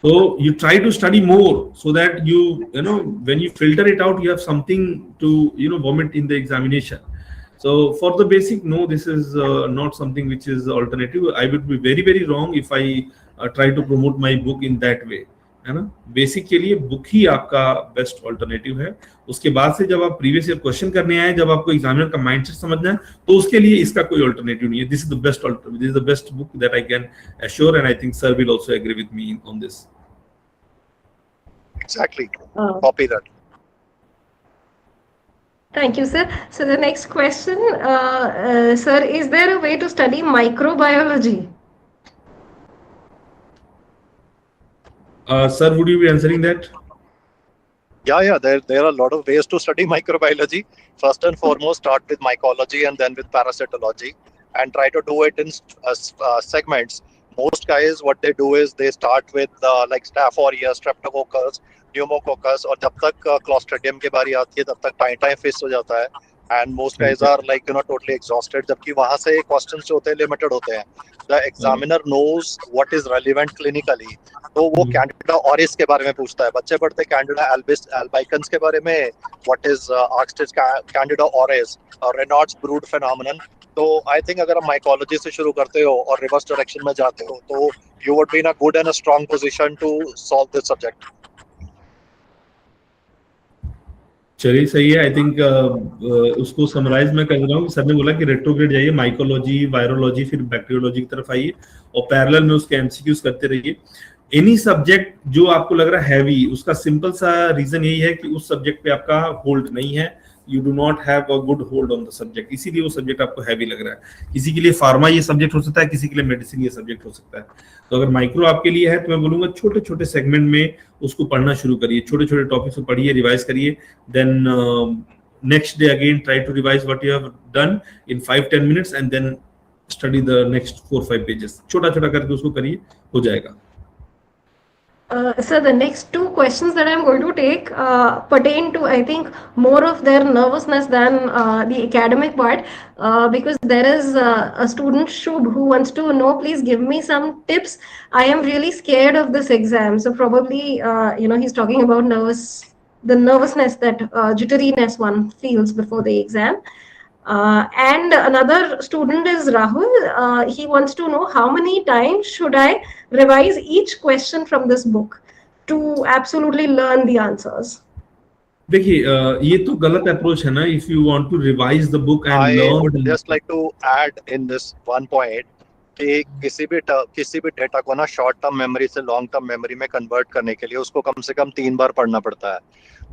So you try to study more so that you know when you filter it out, you have something to vomit in the examination. So for the basic, no, this is not something which is alternative. I would be very very wrong if I try to promote my book in that way, है ना. Basic के लिए book ही आपका best alternative है. उसके बाद से जब आप प्रीवियस ईयर क्वेश्चन करने आए, जब आपको एग्जामिनर का माइंडसेट समझना है, तो उसके लिए इसका कोई ऑल्टरनेटिव नहीं है. This is the best alternative, this is the best book that I can assure, and I think sir will also agree with me on this. Exactly. Copy that. Thank you, sir. So the next question, sir, is there a way to study microbiology? Sir, would you be answering that? Yeah. There are a lot of ways to study microbiology. First and foremost, start with mycology and then with parasitology, and try to do it in segments. Most guys, what they do is they start with like Staph aureus, Streptococcus, Pneumococcus, और जब तक Clostridium की बारी आती है तब तक time fix हो जाता है. And most guys are like totally exhausted. जबकि वहाँ से questions जो होते हैं limited होते हैं. The examiner knows what is relevant clinically. तो वो Candida auris के बारे में पूछता है. बच्चे पढ़ते Candida albicans के बारे में. What is asked is Candida auris or Raynaud's brood phenomenon. तो I think अगर आप mycology से शुरू करते हो और reverse direction में जाते हो तो you would be in a good and a strong position to solve this subject. चलिए सही है. आई थिंक उसको समराइज मैं कर रहा हूँ. सर ने बोला कि रेट्रोग्रेड जाइए, माइकोलॉजी, वायरोलॉजी, फिर बैक्टीरियोलॉजी की तरफ आइए और पैरेलल में उसके एमसीक्यूज करते रहिए. एनी सब्जेक्ट जो आपको लग रहा है हैवी, उसका सिंपल सा रीजन यही है कि उस सब्जेक्ट पे आपका होल्ड नहीं है. you do not have a good hold on the subject, इसीलिए वो सब्जेक्ट आपको हैवी लग रहा है. किसी के लिए फार्मा ये सब्जेक्ट हो सकता है, किसी के लिए मेडिसिन ये सब्जेक्ट हो सकता है. तो अगर माइक्रो आपके लिए है तो मैं बोलूंगा छोटे छोटे सेगमेंट में उसको पढ़ना शुरू करिए, छोटे छोटे टॉपिक्स को पढ़िए, रिवाइज करिए, then next day again try to revise what you have done in 5-10 minutes and then study the next 4-5 pages. छोटा छोटा करके उसको करिए, हो जाएगा. Sir, the next two questions that I'm going to take pertain to, I think, more of their nervousness than the academic part, because there is a student, Shubh, who wants to know, please give me some tips. I am really scared of this exam. So probably, he's talking about the nervousness, that jitteriness one feels before the exam. And another student is Rahul. He wants to know how many times should I revise each question from this book to absolutely learn the answers. देखिए ये तो गलत approach है ना. If you want to revise the book and I learn, would just like to add in this one point कि किसी भी data को ना शॉर्ट टर्म मेमोरी से लॉन्ग टर्म मेमोरी में कन्वर्ट करने के लिए उसको कम से कम 3 बार पढ़ना पड़ता है.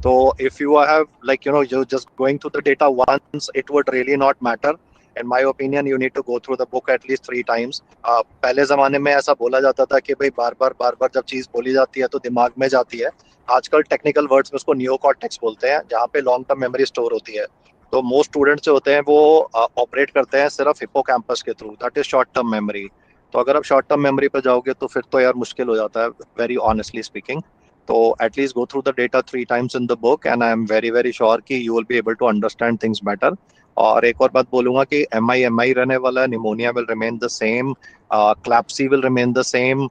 तो if you have you're just going through the data once, it would really not matter. In my opinion, you need to go through the book at least 3 times. पहले जमाने में ऐसा बोला जाता था कि भाई बार बार जब चीज बोली जाती है तो दिमाग में जाती है. आजकल टेक्निकल वर्ड्स में उसको नियोकॉर्टेक्स बोलते हैं, जहाँ पे लॉन्ग टर्म मेमोरी स्टोर होती है. तो मोस्ट स्टूडेंट्स जो होते हैं वो ऑपरेट करते हैं सिर्फ हिप्पोकैम्पस के through, that is short term memory. तो अगर आप शॉर्ट टर्म मेमोरी पे जाओगे तो फिर तो यार मुश्किल हो जाता है, वेरी ऑनेस्टली स्पीकिंग. तो at least go through the data 3 times in the book and I am very sure कि you will be able to understand things better. और एक और बात बोलूंगा कि एमआई रहने वाला है, pneumonia will remain the same, CLABSI will remain the same,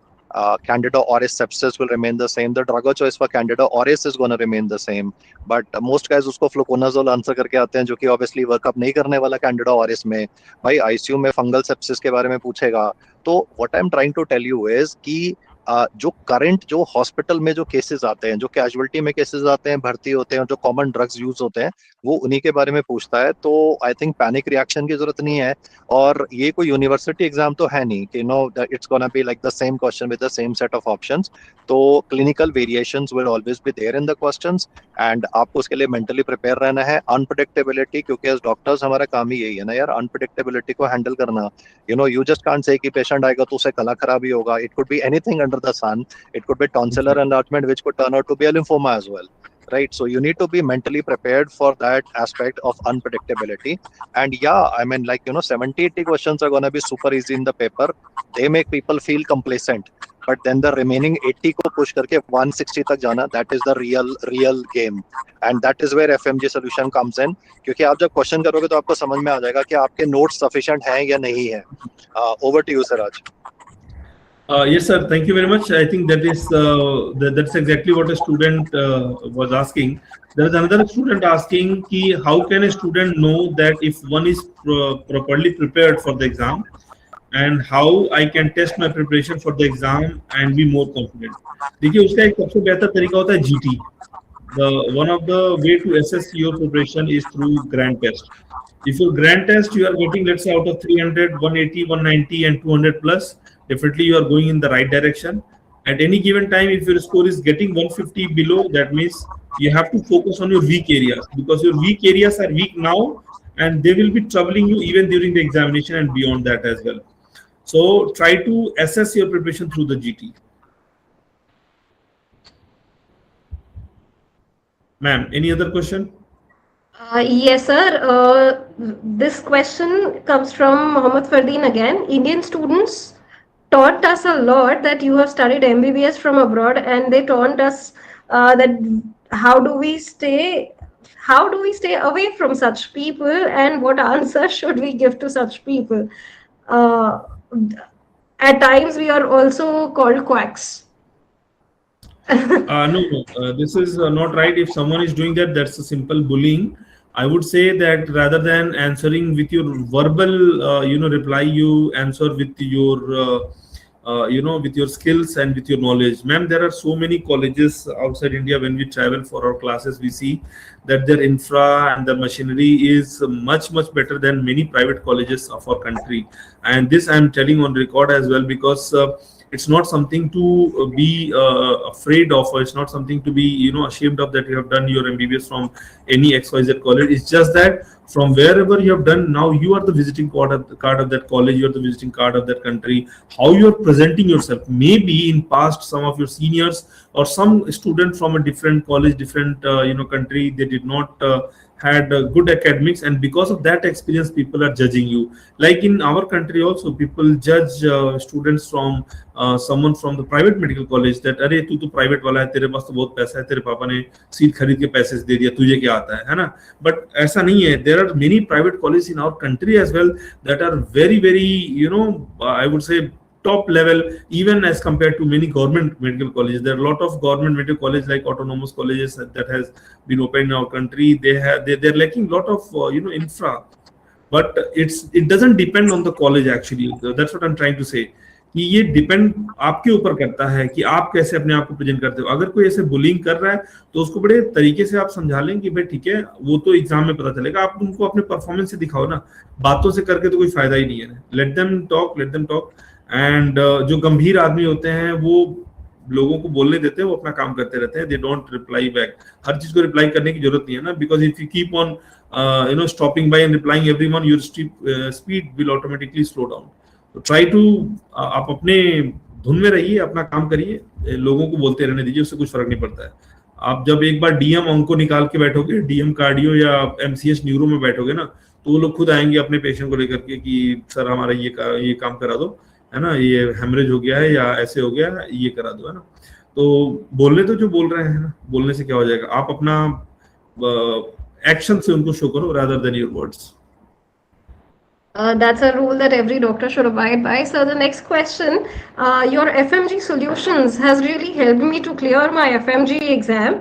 Candida auris sepsis will remain the same. The drug of choice for Candida auris is going to remain the same. But most guys उसको fluconazole answer करके आते हैं, जो कि obviously workup नहीं करने वाला Candida auris में. भाई ICU में फंगल सेप्सिस के बारे में पूछेगा. तो what I'm trying to tell you is कि जो करंट जो हॉस्पिटल में जो केसेस आते हैं, जो कैजुअलिटी में केसेस आते हैं, भर्ती होते हैं, जो कॉमन ड्रग्स यूज होते हैं, वो उन्हीं के बारे में पूछता है. तो आई थिंक पैनिक रिएक्शन की जरूरत नहीं है. और ये कोई यूनिवर्सिटी एग्जाम तो है नहीं कि it's gonna be like the same question with the same set of options. तो clinical variations will always be there in the questions and आपको उसके लिए मेंटली प्रिपेयर रहना है. अनप्रेडिक्टेबिलिटी, क्योंकि एज डॉक्टर्स हमारा काम ही यही है ना यार, अनप्रेडिक्टेबिलिटी को हैंडल करना. यू जस्ट कांट से कि पेशेंट आएगा तो उसे गला खराबी होगा. It could be anything under the sun. It could be tonsillar enlargement, which could turn out to be a lymphoma as well, right? So you need to be mentally prepared for that aspect of unpredictability. And yeah, I mean, 70-80 questions are going to be super easy in the paper. They make people feel complacent, but then the remaining 80 को push करके 160 तक जाना, that is the real game. And that is where FMG solution comes in. क्योंकि आप जब question करोगे तो आपको समझ में आ जाएगा कि आपके notes sufficient हैं या नहीं है. Over to you, Siraj. Yes, sir. Thank you very much. I think that is that's exactly what a student was asking. There is another student asking ki how can a student know that if one is properly prepared for the exam, and how I can test my preparation for the exam and be more confident. देखिए उसका एक सबसे बेहतर तरीका होता है GT. One of the way to assess your preparation is through grand test. If your grand test you are getting, let's say, out of 300, 180, 190 and 200 plus, definitely you are going in the right direction. At any given time, if your score is getting 150 below, that means you have to focus on your weak areas, because your weak areas are weak now and they will be troubling you even during the examination and beyond that as well. So try to assess your preparation through the GT. Ma'am, any other question? Yes, sir. This question comes from Mohammed Fardeen again. Indian students taught us a lot that you have studied MBBS from abroad, and they taught us that how do we stay away from such people, and what answer should we give to such people. At times we are also called quacks. No, this is not right. If someone is doing that, that's a simple bullying. I would say that rather than answering with your verbal reply, you answer with your with your skills and with your knowledge. Ma'am, there are so many colleges outside India. When we travel for our classes, we see that their infra and the machinery is much better than many private colleges of our country. And this I am telling on record as well, because It's not something to be afraid of, or it's not something to be ashamed of, that you have done your MBBS from any XYZ college. It's just that from wherever you have done, now you are the visiting card of that college, you are the visiting card of that country. How you are presenting yourself, maybe in past some of your seniors or some student from a different college, different country, they did not had good academics, and because of that experience people are judging you. Like in our country also, people judge students from someone from the private medical college, that अरे तू तो private वाला है, तेरे पास तो बहुत पैसा है, तेरे पापा ने सीट खरीद के पैसे दे दिया, तुझे क्या आता है ना. बट ऐसा नहीं है. There are many private colleges in our country as well that are very I would say top level, even as compared to many government medical colleges. There are a lot of government medical colleges like autonomous colleges that has been opened in our country. They're lacking a lot of infra, but it doesn't depend on the college actually. That's what I'm trying to say. कि ये depend आपके ऊपर करता है कि आप कैसे अपने आप को प्रेजेंट करते हो. अगर कोई ऐसे बुलिंग कर रहा है तो उसको बड़े तरीके से आप समझा लें कि भाई ठीक है, वो तो एग्जाम में पता चलेगा, आप उनको अपने परफॉर्मेंस से दिखाओ ना, बातों से करके तो कोई फायदा ही नहीं है. Let them talk. एंड जो गंभीर आदमी होते हैं वो लोगों को बोलने देते हैं, वो अपना काम करते रहते हैं. They don't reply back. हर चीज को रिप्लाई करने की जरूरत नहीं है ना, because if you keep on stopping by and replying everyone, your speed will automatically slow down. तो ट्राई टू, आप अपने धुन में रहिए, अपना काम करिए, लोगों को बोलते रहने दीजिए, उससे कुछ फर्क नहीं पड़ता है. आप जब एक बार डीएम ऑंको निकाल के बैठोगे, डीएम कार्डियो या एमसीएच न्यूरो में बैठोगे ना, तो वो लोग खुद आएंगे अपने पेशेंट को लेकर के कि सर हमारा ये काम करा दो, है ना, ये हेमरेज हो गया है या ऐसे हो गया है, ये करा दो, है ना. तो बोलने तो जो बोल रहे हैं ना, बोलने से क्या हो जाएगा, आप अपना एक्शन से उनको शो करो rather than your words. That's a rule that every doctor should abide by. So the next question, your FMG solutions has really helped me to clear my FMG exam.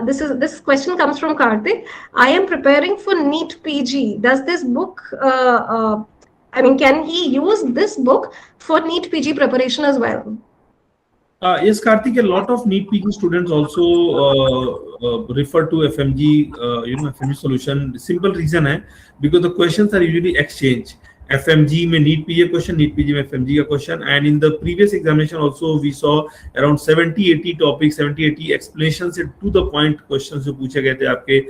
This question comes from Karthik. I am preparing for NEET PG. Does this book, can he use this book for NEET PG preparation as well? Yes, Karthik, a lot of NEET PG students also refer to FMG, FMG solution. Simple reason है because the questions are usually exchange. FMG में NEET PG question, NEET PG में FMG का question, and in the previous examination also we saw around 70-80 topics, 70-80 explanations to the point questions जो पूछे गए थे आपके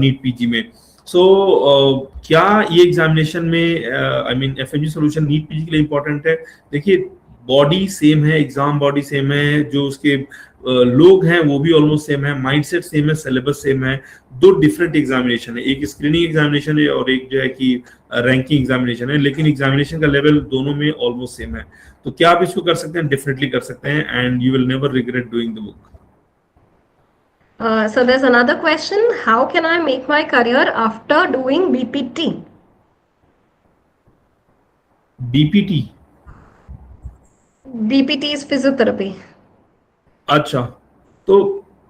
NEET PG में. So क्या ये एग्जामिनेशन में FMG solution NEET PG के लिए इम्पोर्टेंट है? देखिए, बॉडी सेम है, एग्जाम बॉडी सेम है, जो उसके लोग हैं वो भी ऑलमोस्ट सेम है, माइंडसेट सेम है, सिलेबस सेम है. दो डिफरेंट एग्जामिनेशन है, एक स्क्रीनिंग एग्जामिनेशन है और एक जो है कि रैंकिंग एग्जामिनेशन है, लेकिन एग्जामिनेशन का लेवल दोनों में ऑलमोस्ट सेम है. तो क्या आप इसको कर सकते हैं? डेफिनेटली कर सकते हैं, and you will never regret doing the book. So there's another question. How can I make my career after doing BPT? BPT is physiotherapy. अच्छा, तो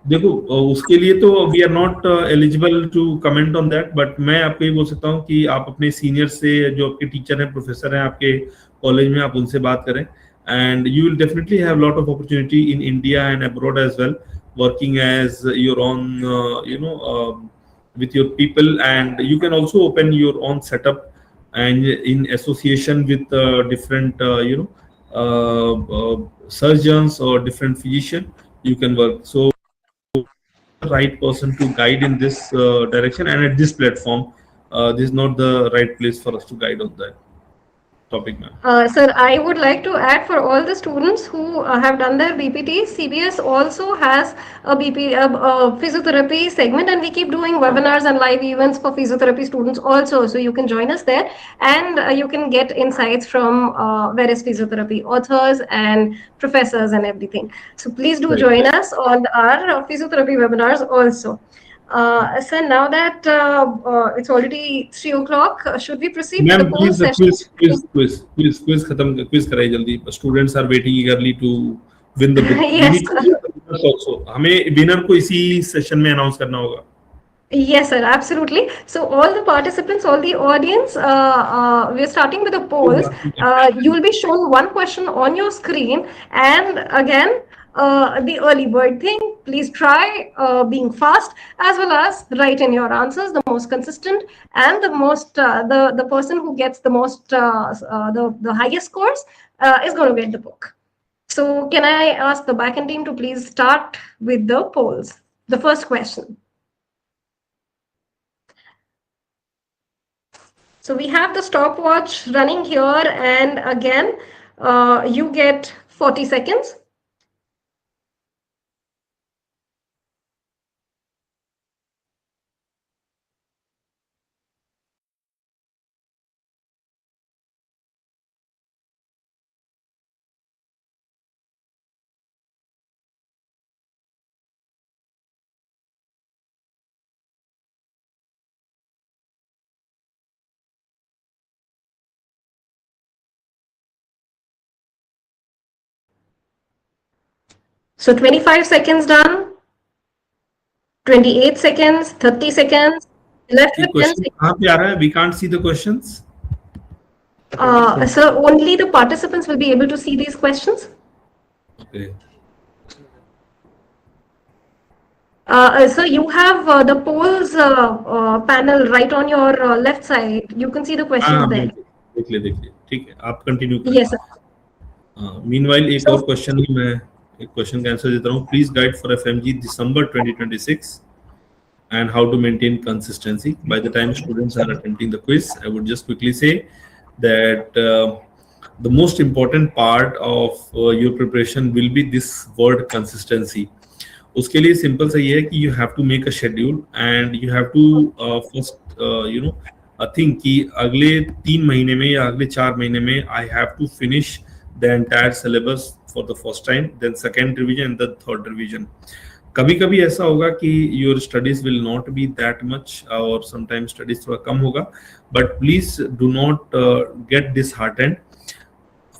देखो उसके लिए तो we are not eligible to comment on that, but मैं आपको ये बोल सकता हूँ कि आप अपने सीनियर से, जो आपके टीचर हैं, प्रोफेसर हैं आपके कॉलेज में, आप उनसे बात करें, and you will definitely have lot of opportunity in India and abroad as well, working as your own with your people, and you can also open your own setup and in association with different surgeons or different physician, you can work. So the right person to guide in this direction, and at this platform this is not the right place for us to guide on that topic, ma'am. Sir, I would like to add, for all the students who have done their BPT, CBS also has a physiotherapy segment, and we keep doing webinars and live events for physiotherapy students also. So you can join us there, and you can get insights from various physiotherapy authors and professors and everything. So please do join us on our physiotherapy webinars also. Sir, now that it's already 3 o'clock, should we proceed with the poll session? Quiz quiz कराइए जल्दी. Students are waiting eagerly to win the book. Yes, also हमें winner को इसी session में announce करना होगा. Yes, sir, absolutely. So all the participants, all the audience, we're starting with the polls. You will be shown one question on your screen, and again, the early bird thing, please try being fast, as well as write in your answers the most consistent, and the most the person who gets the most the highest scores is going to get the book. So can I ask the backend team to please start with the polls? The first question. So we have the stopwatch running here, and again, you get 40 seconds. So 25 seconds done, 28 seconds, 30 seconds, left with 10 question seconds. कहाँ पे आ रहा है? We can't see the questions. So only the participants will be able to see these questions. Okay. So you have the polls panel right on your left side. You can see the questions there. देख ले ठीक है, आप continue करें. Yes, sir. Meanwhile एक और question ही मैं एक क्वेश्चन का आंसर देता हूँ. Please guide for FMG December 2026 and how to maintain consistency. By the time students are attempting the quiz, I would just quickly say that the most important part of your preparation will be this word consistency. उसके लिए simple सा ये है कि you have to make a schedule and you have to first think कि अगले 3 महीने में या अगले 4 महीने में I have to finish the entire syllabus for the first time, then second revision and the third revision. कभी कभी ऐसा होगा कि your studies will not be that much और समटाइम स्टडीज थोड़ा कम होगा, but please do not get this heart and.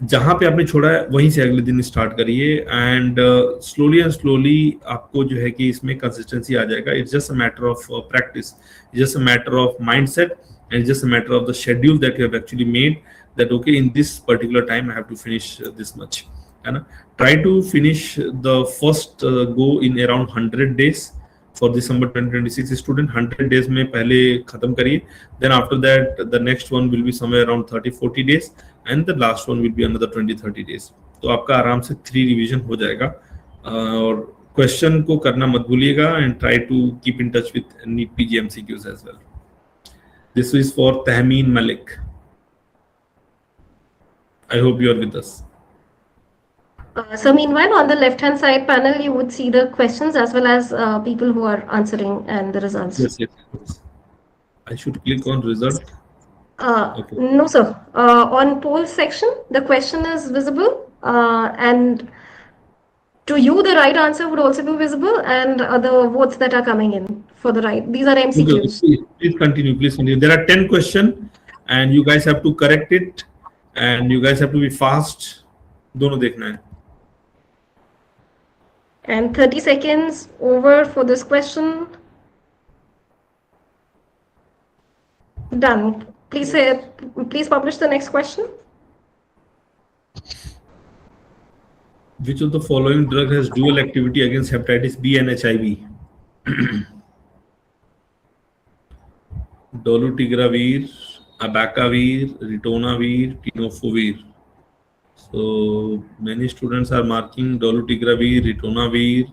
जहां पे आपने छोड़ा है वहीं से अगले दिन स्टार्ट करिए एंड स्लोली एंड स्लोली आपको जो है कि इसमें कंसिस्टेंसी आ जाएगा. It's just a matter of practice, just a matter of mindset and just a matter of the schedule that you have actually made that okay in this particular time I have to finish this much, है ना. Try to finish the first go in around 100 days for December 2026 student. 100 days में पहले खत्म करिए. Then after that the next one will be somewhere around 30-40 days and the last one will be another 20-30 days. तो आपका आराम से 3 revision हो जाएगा. और क्वेश्चन को करना मत भूलिएगा and try to keep in touch with NEET PG MCQs as well. This is for Tahmeen Malik. I hope you are with us. So meanwhile, on the left-hand side panel, you would see the questions as well as people who are answering and the results. Yes. I should click on result. Okay. No, sir. On poll section, the question is visible, and to you, the right answer would also be visible, and the votes that are coming in for the right. These are MCQs. Okay, please continue. There are 10 questions, and you guys have to correct it, and you guys have to be fast. दोनों देखना है. And 30 seconds over for this question. Done. Please publish the next question. Which of the following drug has dual activity against hepatitis B and HIV? Dolutegravir, abacavir, ritonavir, tenofovir. So many students are marking dolutegravir, ritonavir.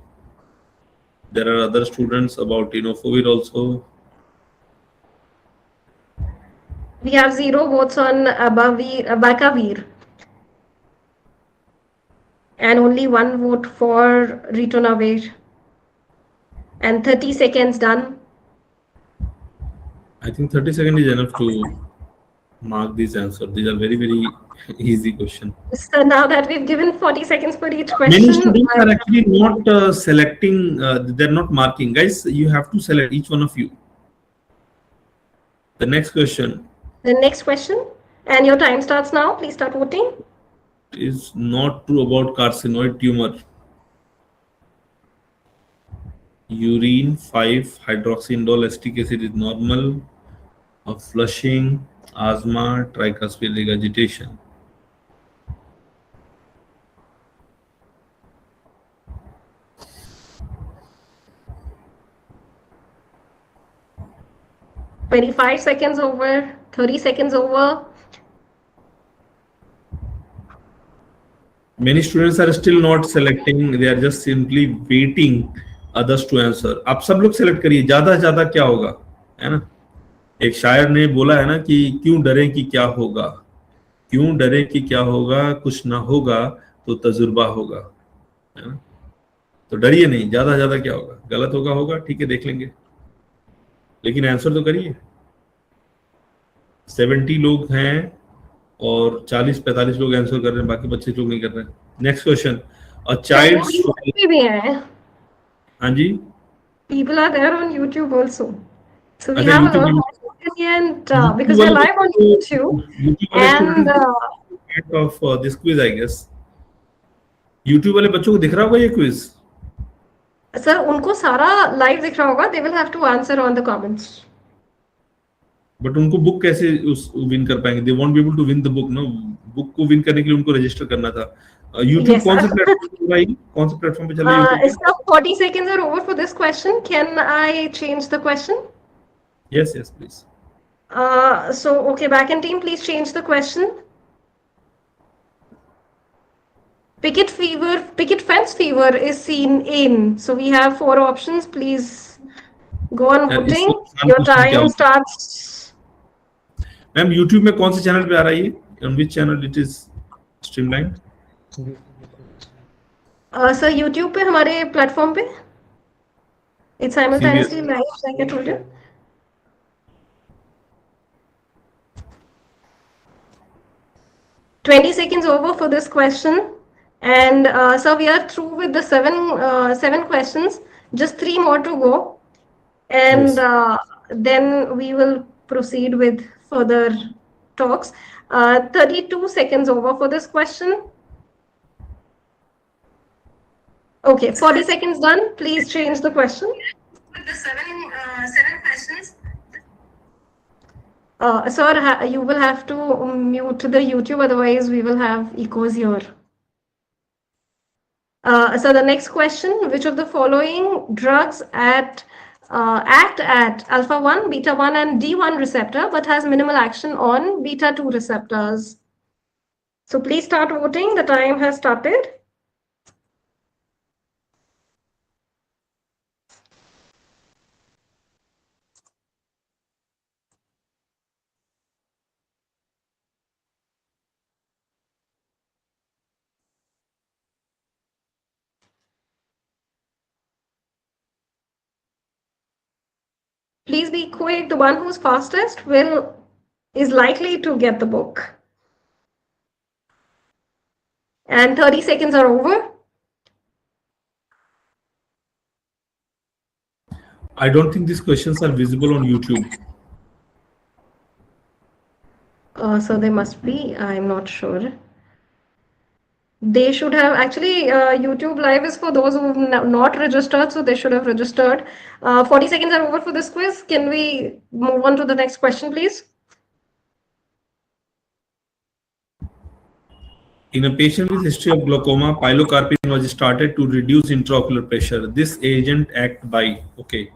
There are other students about tenofovir also. We have 0 votes on abacavir, and only 1 vote for ritonavir. And 30 seconds done. I think 30 seconds is enough to mark these answers. These are very, very easy questions. So now that we've given 40 seconds for each question, many students are actually not selecting, they're not marking. Guys, you have to select each one of you. The next question. The next question, and your time starts now. Please start voting. Is not true about carcinoid tumor. Urine 5-hydroxyindole acetic acid is normal. Flushing, asthma, tricuspid regurgitation. $25 seconds over, 30 seconds over. Many students are still not selecting, they are just simply waiting others to answer. आप सब लोग select करिए, ज्यादा से ज्यादा क्या होगा, है ना? एक शायर ने बोला है ना कि क्यों डरे कि क्या होगा, क्यों डरे कि क्या होगा, कुछ ना होगा तो तजुर्बा होगा, है ना? तो डरिए नहीं, ज्यादा से ज्यादा क्या होगा, गलत होगा होगा ठीक है देख लेंगे, लेकिन आंसर तो करिए। 70 लोग हैं और 40-45 लोग आंसर कर रहे हैं, बाकी 25 लोग नहीं कर रहे हैं। नेक्स्ट क्वेश्चन, अ Sir, चाइल्ड, YouTube पे भी है. हाँ जी, People are there on YouTube also. So we अच्छा have a यूट्यूब lot पे, of opinion YouTube because we are वाले live on बच्चों YouTube. को, यूट्यूब वाले And student of this quiz I guess, YouTube वाले बच्चों को दिख रहा होगा ये क्विज, sir, उनको सारा live दिख रहा होगा. They will have to answer on the comments. But उनको बुक कैसे उस विन कर पाएंगे, they won't be able to win the book, no, book को विन करने के लिए उनको रजिस्टर करना था। यूट्यूब Yes, कौन से sir. प्लेटफॉर्म पे चल रहा है, कौन से प्लेटफॉर्म पे चल रहा है YouTube It's now 40 seconds are over for this question. Can I change the question? पे? Yes yes please. So, okay, back end team, please change the question. Picket fence fever is seen in. So we have 4 options. Please go on यार इससे voting. आसान Your question क्या time होगा starts. Ma'am, YouTube में कौन से channel पे आ रहा है ये, on which channel it is streamline? Sir, YouTube पे हमारे platform पे. It's simultaneously CBS, live, like I told you. 20 seconds over for this question. And so we are through with the seven questions. Just 3 more to go. And then we will proceed with further talks. 32 seconds over for this question. Okay, 40 seconds done. Please change the question. With the seven questions. Sir, you will have to mute the YouTube, otherwise we will have echoes here. So the next question, which of the following drugs act at alpha 1, beta 1 and D1 receptor but has minimal action on beta 2 receptors? So please start voting. The time has started. Please be quick. The one who's fastest is likely to get the book. And 30 seconds are over. I don't think these questions are visible on YouTube. So they must be. I'm not sure. They should have actually. YouTube Live is for those who have not registered, so they should have registered. 40 seconds are over for this quiz. Can we move on to the next question, please? In a patient with history of glaucoma, pilocarpine was started to reduce intraocular pressure. This agent act by, okay,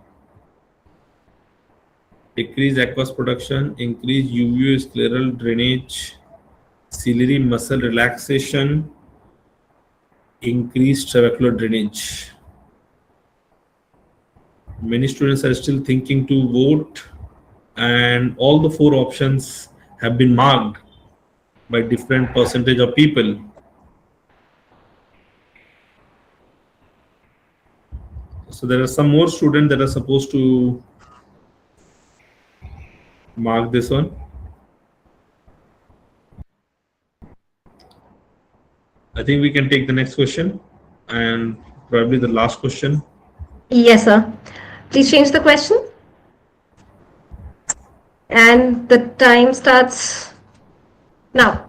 decrease aqueous production, increase uveoscleral drainage, ciliary muscle relaxation, increase trabecular drainage. Many students are still thinking to vote, and all the 4 options have been marked by different percentage of people. So there are some more students that are supposed to mark this one. I think we can take the next question and probably the last question. Yes, sir. Please change the question. And the time starts now.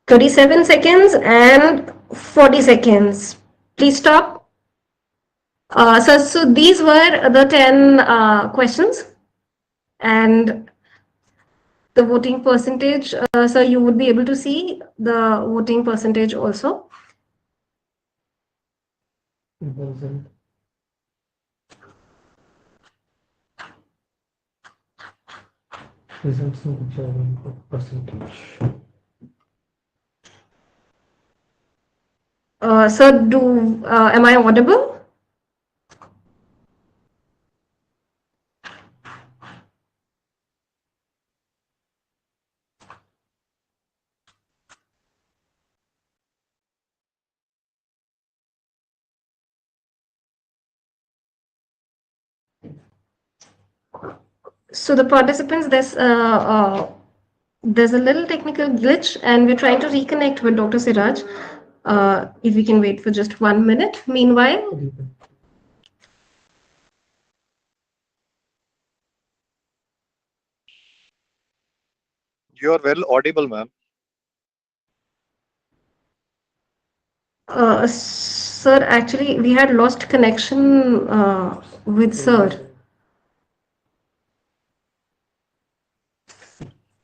37 seconds and 40 seconds. Please stop. So these were the 10 questions, and the voting percentage. So you would be able to see the voting percentage also. So am I audible? So the participants, there's a little technical glitch, and we're trying to reconnect with Dr. Siraj. If we can wait for just 1 minute. Meanwhile, You are well audible, ma'am. Sir, actually, we had lost connection with sir.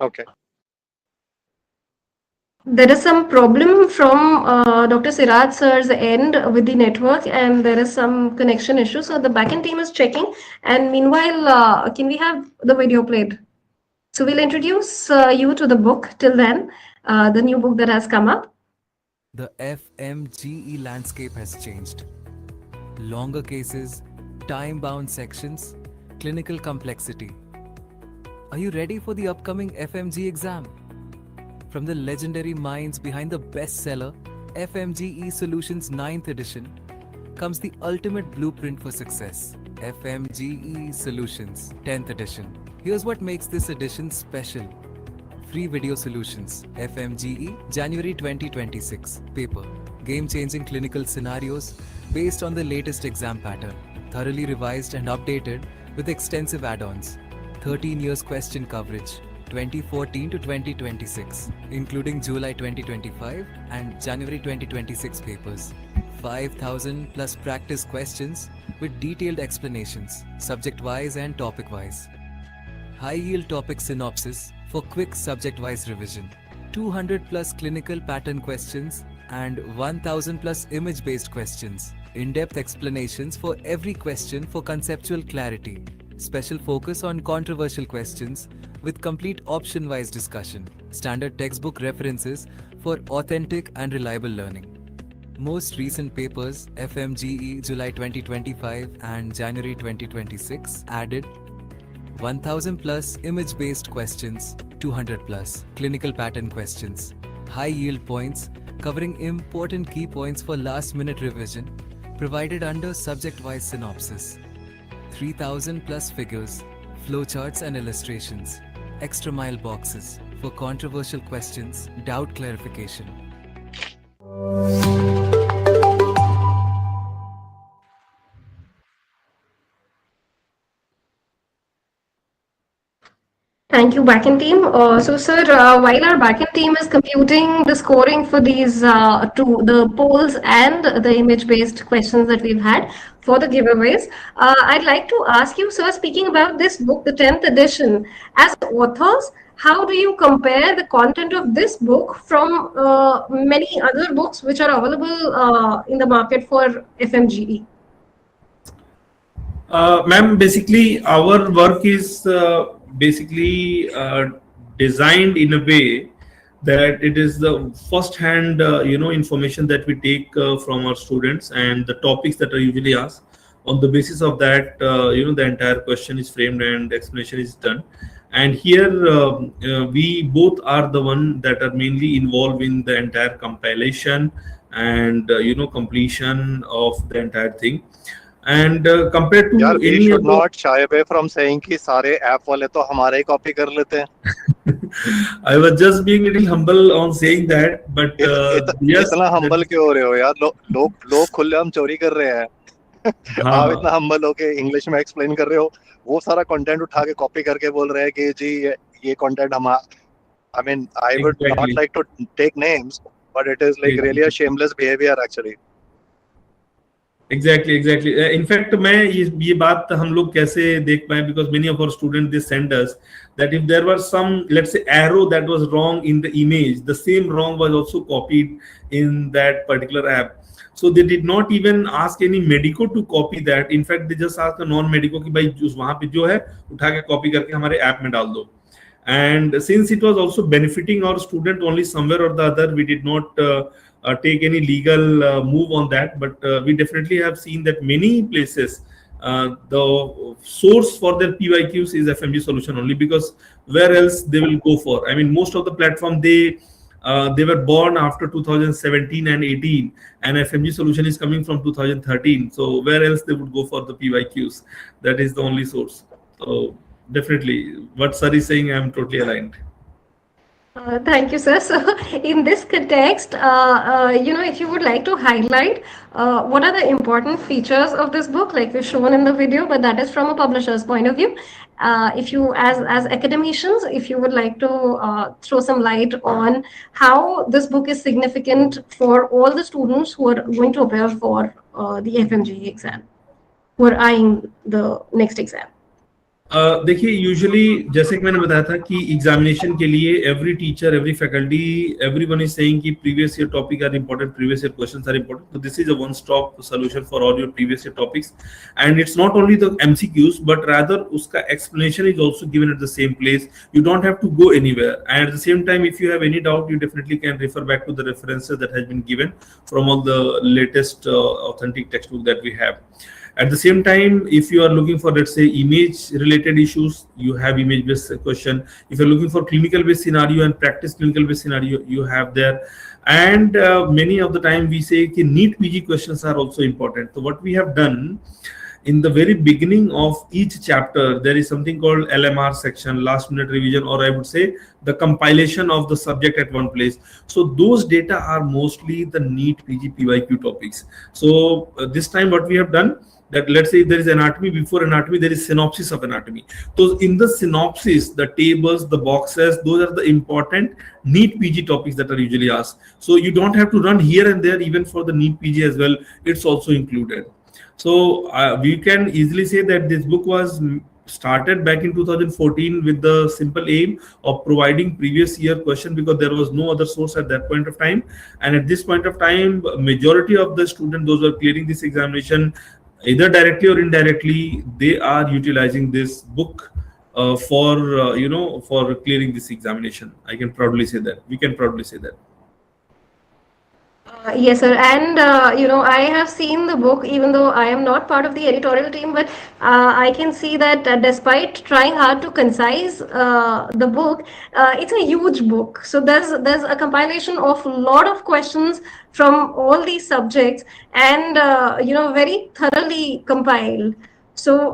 Okay. There is some problem from Dr. Siraj sir's end with the network, and there is some connection issue. So the backend team is checking. And meanwhile, can we have the video played? So we'll introduce you to the book till then, the new book that has come up. The FMGE landscape has changed. Longer cases, time-bound sections, clinical complexity. Are you ready for the upcoming FMGE exam? From the legendary minds behind the bestseller, FMGE Solutions 9th edition, comes the ultimate blueprint for success, FMGE Solutions 10th edition. Here's what makes this edition special. Free video solutions, FMGE, January 2026, paper. Game-changing clinical scenarios based on the latest exam pattern, thoroughly revised and updated with extensive add-ons. 13 years question coverage, 2014 to 2026, including July 2025 and January 2026 papers. 5,000 plus practice questions with detailed explanations, subject-wise and topic-wise. High-yield topic synopsis for quick subject-wise revision. 200 plus clinical pattern questions and 1,000 plus image-based questions. In-depth explanations for every question for conceptual clarity. Special focus on controversial questions with complete option-wise discussion. Standard textbook references for authentic and reliable learning. Most recent papers, FMGE July 2025 and January 2026, added 1,000 plus image-based questions, 200 plus clinical pattern questions, high yield points covering important key points for last-minute revision, provided under subject-wise synopsis. 3,000 plus figures, flowcharts and illustrations, extra mile boxes for controversial questions, doubt clarification. Thank you, backend team. So, sir, while our backend team is computing the scoring for these the polls and the image-based questions that we've had for the giveaways, I'd like to ask you, sir, speaking about this book, the 10th edition, as authors, how do you compare the content of this book from many other books which are available in the market for FMGE? Ma'am, basically our work is basically designed in a way that it is the first-hand information that we take from our students, and the topics that are usually asked. On the basis of that, the entire question is framed and explanation is done. And here we both are the one that are mainly involved in the entire compilation and completion of the entire thing. And compared to यार, we any should other, not shy away from saying कि सारे app वाले तो हमारे ही copy कर लेते हैं. I was just being a little humble on saying that, but yes, इतना हम्बल क्यों हो रहे हो यार? लोग खुलेआम चोरी कर रहे हैं. आप इतना हम्बल होके इंग्लिश में एक्सप्लेन कर रहे हो, वो सारा कंटेंट उठा के कॉपी करके बोल रहे हैं कि जी ये कंटेंट हम, I mean, I would not Exactly. like to take names, but it is like really a shameless behavior actually. Exactly. In fact, मैं ये बात हम लोग कैसे देख पाए, because many of our students they send us that if there was some, let's say, arrow that was wrong in the image, the same wrong was also copied in that particular app. So they did not even ask any medico to copy that. In fact, they just asked a non-medico कि भाई जो वहाँ पे जो है उठा के copy करके हमारे app में डाल दो. And since it was also benefiting our student only somewhere or the other, we did not take any legal move on that. But we definitely have seen that many places the source for their PYQs is FMG solution only, because where else they will go for? I mean, most of the platform they were born after 2017 and 18, and FMG solution is coming from 2013. So where else they would go for the PYQs? That is the only source. So definitely, what sir is saying, I am totally aligned. Thank you, sir. So, in this context, if you would like to highlight what are the important features of this book, like we've shown in the video, but that is from a publisher's point of view. If you, as academicians, if you would like to throw some light on how this book is significant for all the students who are going to appear for the FMGE exam, who are eyeing the next exam. देखिए, usually जैसे कि मैंने बताया था कि examination के लिए every teacher, every faculty, everyone is saying कि previous year topic are important, previous year questions are important. तो this is a one stop solution for all your previous year topics. And it's not only the MCQs, but rather उसका explanation is also given at the same place. You don't have to go anywhere, and eight the same time if you have any doubt, you definitely can refer back to the references that has been given from all the latest authentic textbook that we have. At the same time, if you are looking for, let's say, image related issues, you have image based question. If you're looking for clinical based scenario and practice clinical based scenario, you have there. And many of the time we say कि NEET PG questions are also important. So what we have done in the very beginning of each chapter, there is something called LMR section, last minute revision, or I would say the compilation of the subject at one place. So those data are mostly the NEET PG PYQ topics. So this time what we have done, that let's say there is anatomy, before anatomy there is synopsis of anatomy. So in the synopsis, the tables, the boxes, those are the important NEET PG topics that are usually asked. So you don't have to run here and there even for the NEET PG as well. It's also included. So we can easily say that this book was started back in 2014 with the simple aim of providing previous year question, because there was no other source at that point of time. And at this point of time, majority of the students, those who are clearing this examination, either directly or indirectly, they are utilizing this book for clearing this examination. I can proudly say that. We can proudly say that. Yes, sir. And, I have seen the book, even though I am not part of the editorial team, but I can see that despite trying hard to concise the book, it's a huge book. So there's a compilation of a lot of questions from all these subjects, and, very thoroughly compiled. So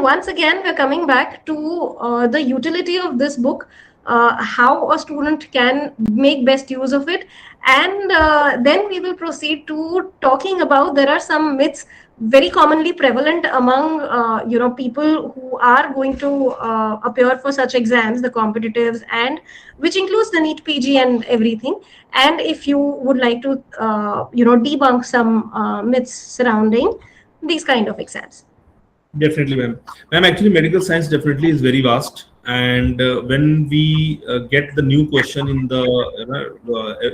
once again, we're coming back to the utility of this book, how a student can make best use of it. And then we will proceed to talking about, there are some myths very commonly prevalent among people who are going to appear for such exams, the competitives, and which includes the NEET PG and everything. And if you would like to debunk some myths surrounding these kind of exams. Definitely, ma'am. Ma'am, actually medical science definitely is very vast. And when we get the new question in the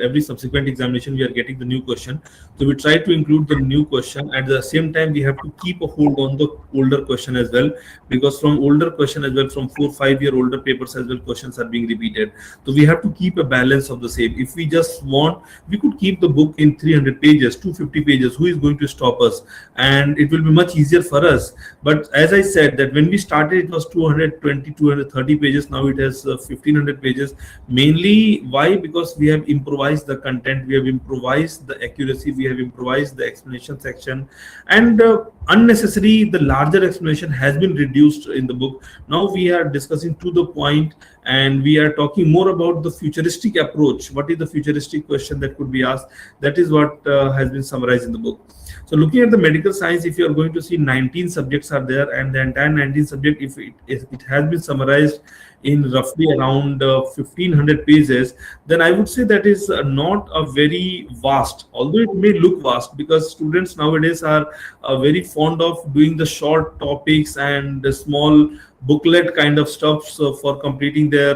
every subsequent examination, we are getting the new question. So we try to include the new question. At the same time, we have to keep a hold on the older question as well, because from older question as well, from 4-5 year older papers as well, questions are being repeated. So we have to keep a balance of the same. If we just want, we could keep the book in 300 pages, 250 pages. Who is going to stop us? And it will be much easier for us. But as I said, that when we started, it was 220, 230 30 pages. Now it has 1500 pages. Mainly why? Because we have improvised the content, we have improvised the accuracy, we have improvised the explanation section, and unnecessary the larger explanation has been reduced in the book. Now we are discussing to the point, and we are talking more about the futuristic approach. What is the futuristic question that could be asked? That is what has been summarized in the book. So looking at the medical science, if you are going to see 19 subjects are there, and the entire 19 subject, if it has been summarized in roughly around 1500 pages, then I would say that is not a very vast, although it may look vast, because students nowadays are very fond of doing the short topics and the small booklet kind of stuff, so for completing their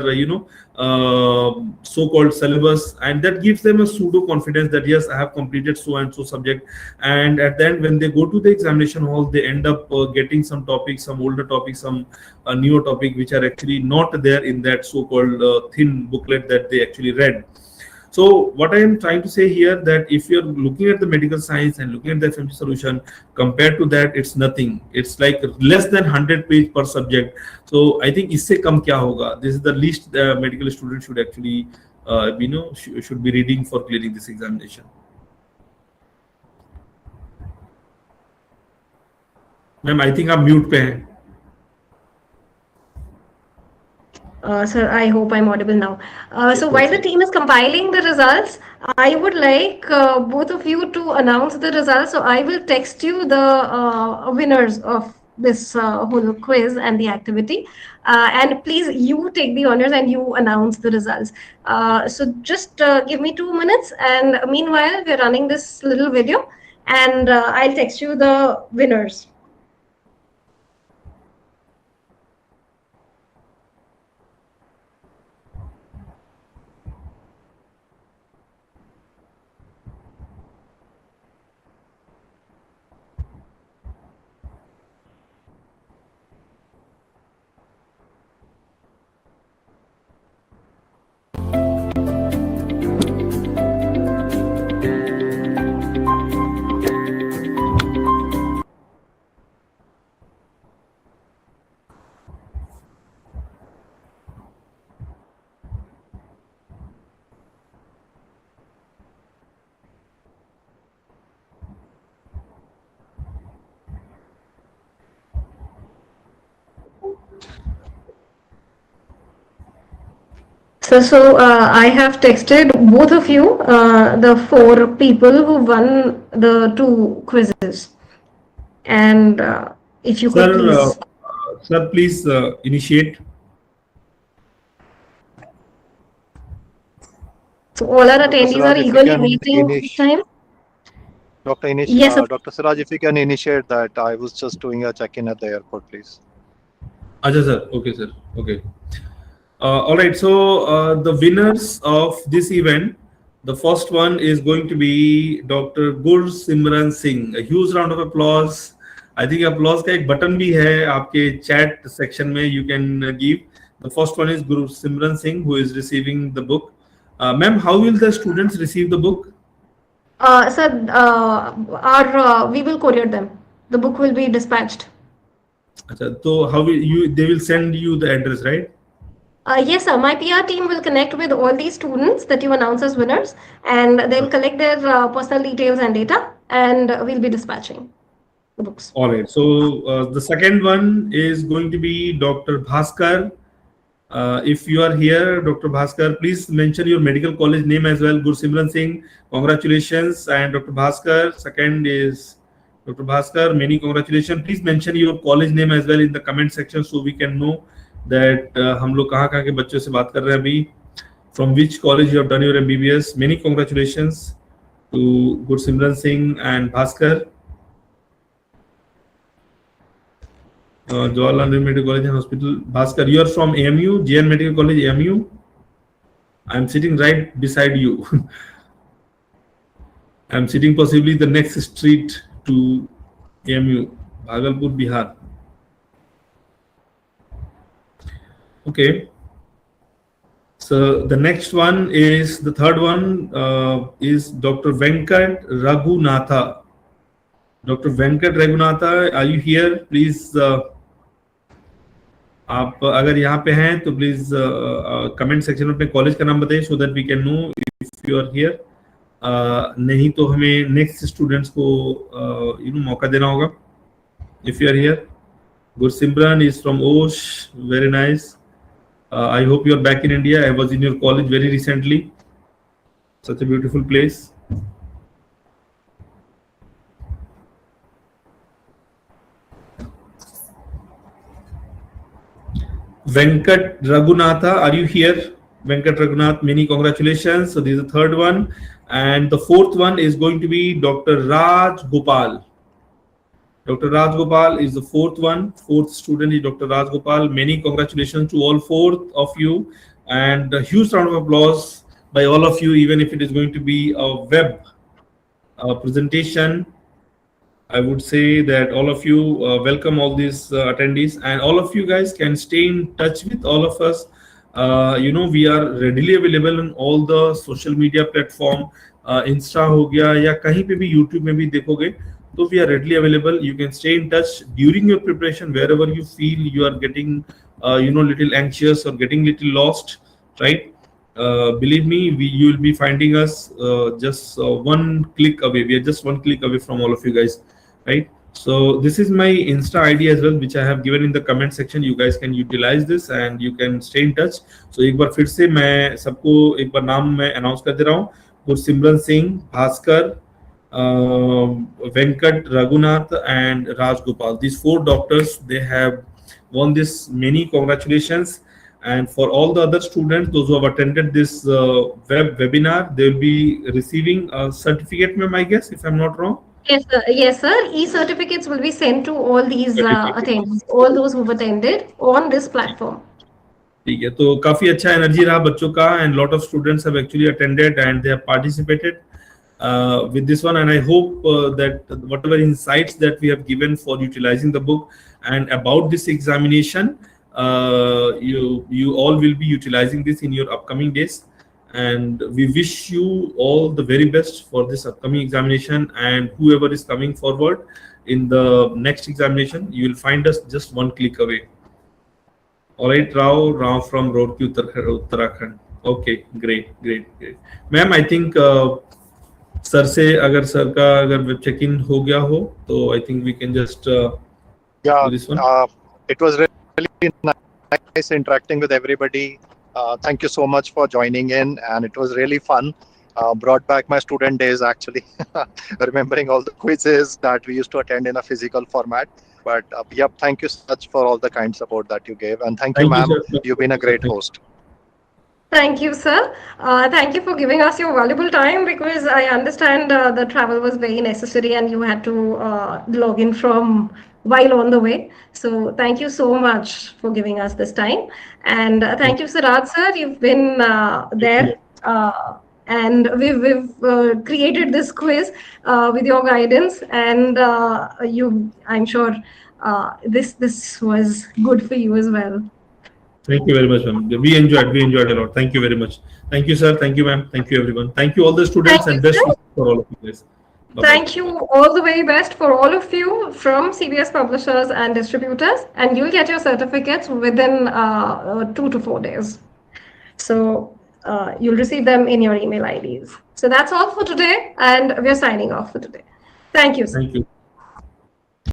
so-called syllabus, and that gives them a pseudo confidence that yes, I have completed so and so subject. And at the end, when they go to the examination hall, they end up getting some topics, some older topics, some newer topic, which are actually not there in that so-called thin booklet that they actually read. So what I am trying to say here, that if you're looking at the medical science and looking at the FMG solution, compared to that, it's nothing. It's like less than 100 page per subject. So I think isse kam kya hoga? This is the least medical student should actually, should be reading for clearing this examination. Ma'am, I think I'm mute pe hai. Sir, I hope I'm audible now. So while the team is compiling the results, I would like both of you to announce the results. So I will text you the winners of this whole quiz and the activity. And please, you take the honors and you announce the results. So just give me 2 minutes. And meanwhile, we're running this little video, and I'll text you the winners. So I have texted both of you, the 4 people who won the 2 quizzes. And if you could please... Sir, please initiate. So all our attendees are eagerly waiting this time. Yes, Dr. Siraj, if you can initiate that. I was just doing a check-in at the airport, please. Acha, sir. Okay, sir. Okay. All right, so the winners of this event, the first one is going to be Dr. Gursimran Singh. A huge round of applause. I think applause का एक button भी है आपके chat section में, you can give. The first one is Gursimran Singh, who is receiving the book. Ma'am, how will the students receive the book? Sir, we will courier them. The book will be dispatched. Achha, so how will they will send you the address, right? Yes, sir. My PR team will connect with all these students that you announce as winners, and they'll collect their personal details and data, and we'll be dispatching the books. All right. So the second one is going to be Dr. Bhaskar. If you are here, Dr. Bhaskar, please mention your medical college name as well. Gursimran Singh, congratulations. And Dr. Bhaskar, second is Dr. Bhaskar, many congratulations. Please mention your college name as well in the comment section so we can know that हम लोग कहाँ के बच्चों से बात कर रहे हैं अभी. From which college you have done your MBBS? Many congratulations to Gursimran Singh and Bhaskar. Jawaharlal Medical College and Hospital. Bhaskar, you are from AMU, JN Medical College, AMU. I am sitting right beside you. I am sitting possibly the next street to AMU, Bhagalpur, Bihar. Okay. So the next one is, the third one is Dr. Venkat Raghunatha. Dr. Venkat Raghunatha, are you here? Please आप अगर यहाँ पे हैं तो please comment section में अपने college का नाम बताइए, so that we can know if you are here. नहीं तो हमें नेक्स्ट स्टूडेंट्स को मौका देना होगा. If you are here, Gursimran is from Osh, very nice. I hope you are back in India. I was in your college very recently. Such a beautiful place. Venkat Raghunatha, are you here? Venkat Raghunath, many congratulations. So this is the third one, and the fourth one is going to be Dr. Raj Gopal. Dr. Raj Gopal is the fourth one. Fourth student is Dr. Raj Gopal. Many congratulations to all four of you, and a huge round of applause by all of you, even if it is going to be a web presentation. I would say that all of you welcome all these attendees, and all of you guys can stay in touch with all of us. We are readily available on all the social media platform. Insta हो गया या कहीं पे भी YouTube में भी देखोगे तो we are readily available. You can stay in touch during your preparation wherever you feel you are getting little anxious or getting little lost, right? Believe me, you will be finding us just one click away. We are just one click away from all of you guys, right? So this is my Insta ID as well, which I have given in the comment section. You guys can utilize this and you can stay in touch. So एक बार फिर से मैं सबको एक बार नाम मैं announce कर दे रहा हूँ. Gursimran Singh, Bhaskar, Venkat Raghunath and Raj Gopal. These four doctors, they have won this. Many congratulations. And for all the other students, those who have attended this webinar, they will be receiving a certificate, ma'am, I guess, if I'm not wrong. Yes, sir. Yes, sir. E-certificates will be sent to all these attendees, all those who've attended on this platform. ठीक है, तो काफी अच्छा energy रहा बच्चों का, and lot of students have actually attended and they have participated with this one, and I hope that whatever insights that we have given for utilizing the book and about this examination, you all will be utilizing this in your upcoming days, and we wish you all the very best for this upcoming examination, and whoever is coming forward in the next examination, you will find us just one click away. All right, Rao from Roorkee, Uttarakhand. Okay, great. Ma'am, I think sir से अगर sir का अगर web check in हो गया हो तो I think we can just it was really nice interacting with everybody. Thank you so much for joining in, and it was really fun. Brought back my student days actually, remembering all the quizzes that we used to attend in a physical format. But thank you so much for all the kind support that you gave, and thank you, ma'am. You've been a great host. Thank you, sir. Thank you for giving us your valuable time, because I understand the travel was very necessary and you had to log in from while on the way. So thank you so much for giving us this time. And thank you, Siraj sir. You've been there. And we've created this quiz with your guidance, and I'm sure this was good for you as well. Thank you very much, ma'am. We enjoyed a lot. Thank you very much. Thank you, sir. Thank you, ma'am. Thank you, everyone. Thank you, all the students, and best wishes for all of you guys. Bye-bye. Thank you, all the very best for all of you from CBS Publishers and Distributors, and you'll get your certificates within 2 to 4 days. So you'll receive them in your email IDs. So that's all for today, and we're signing off for today. Thank you, sir. Thank you.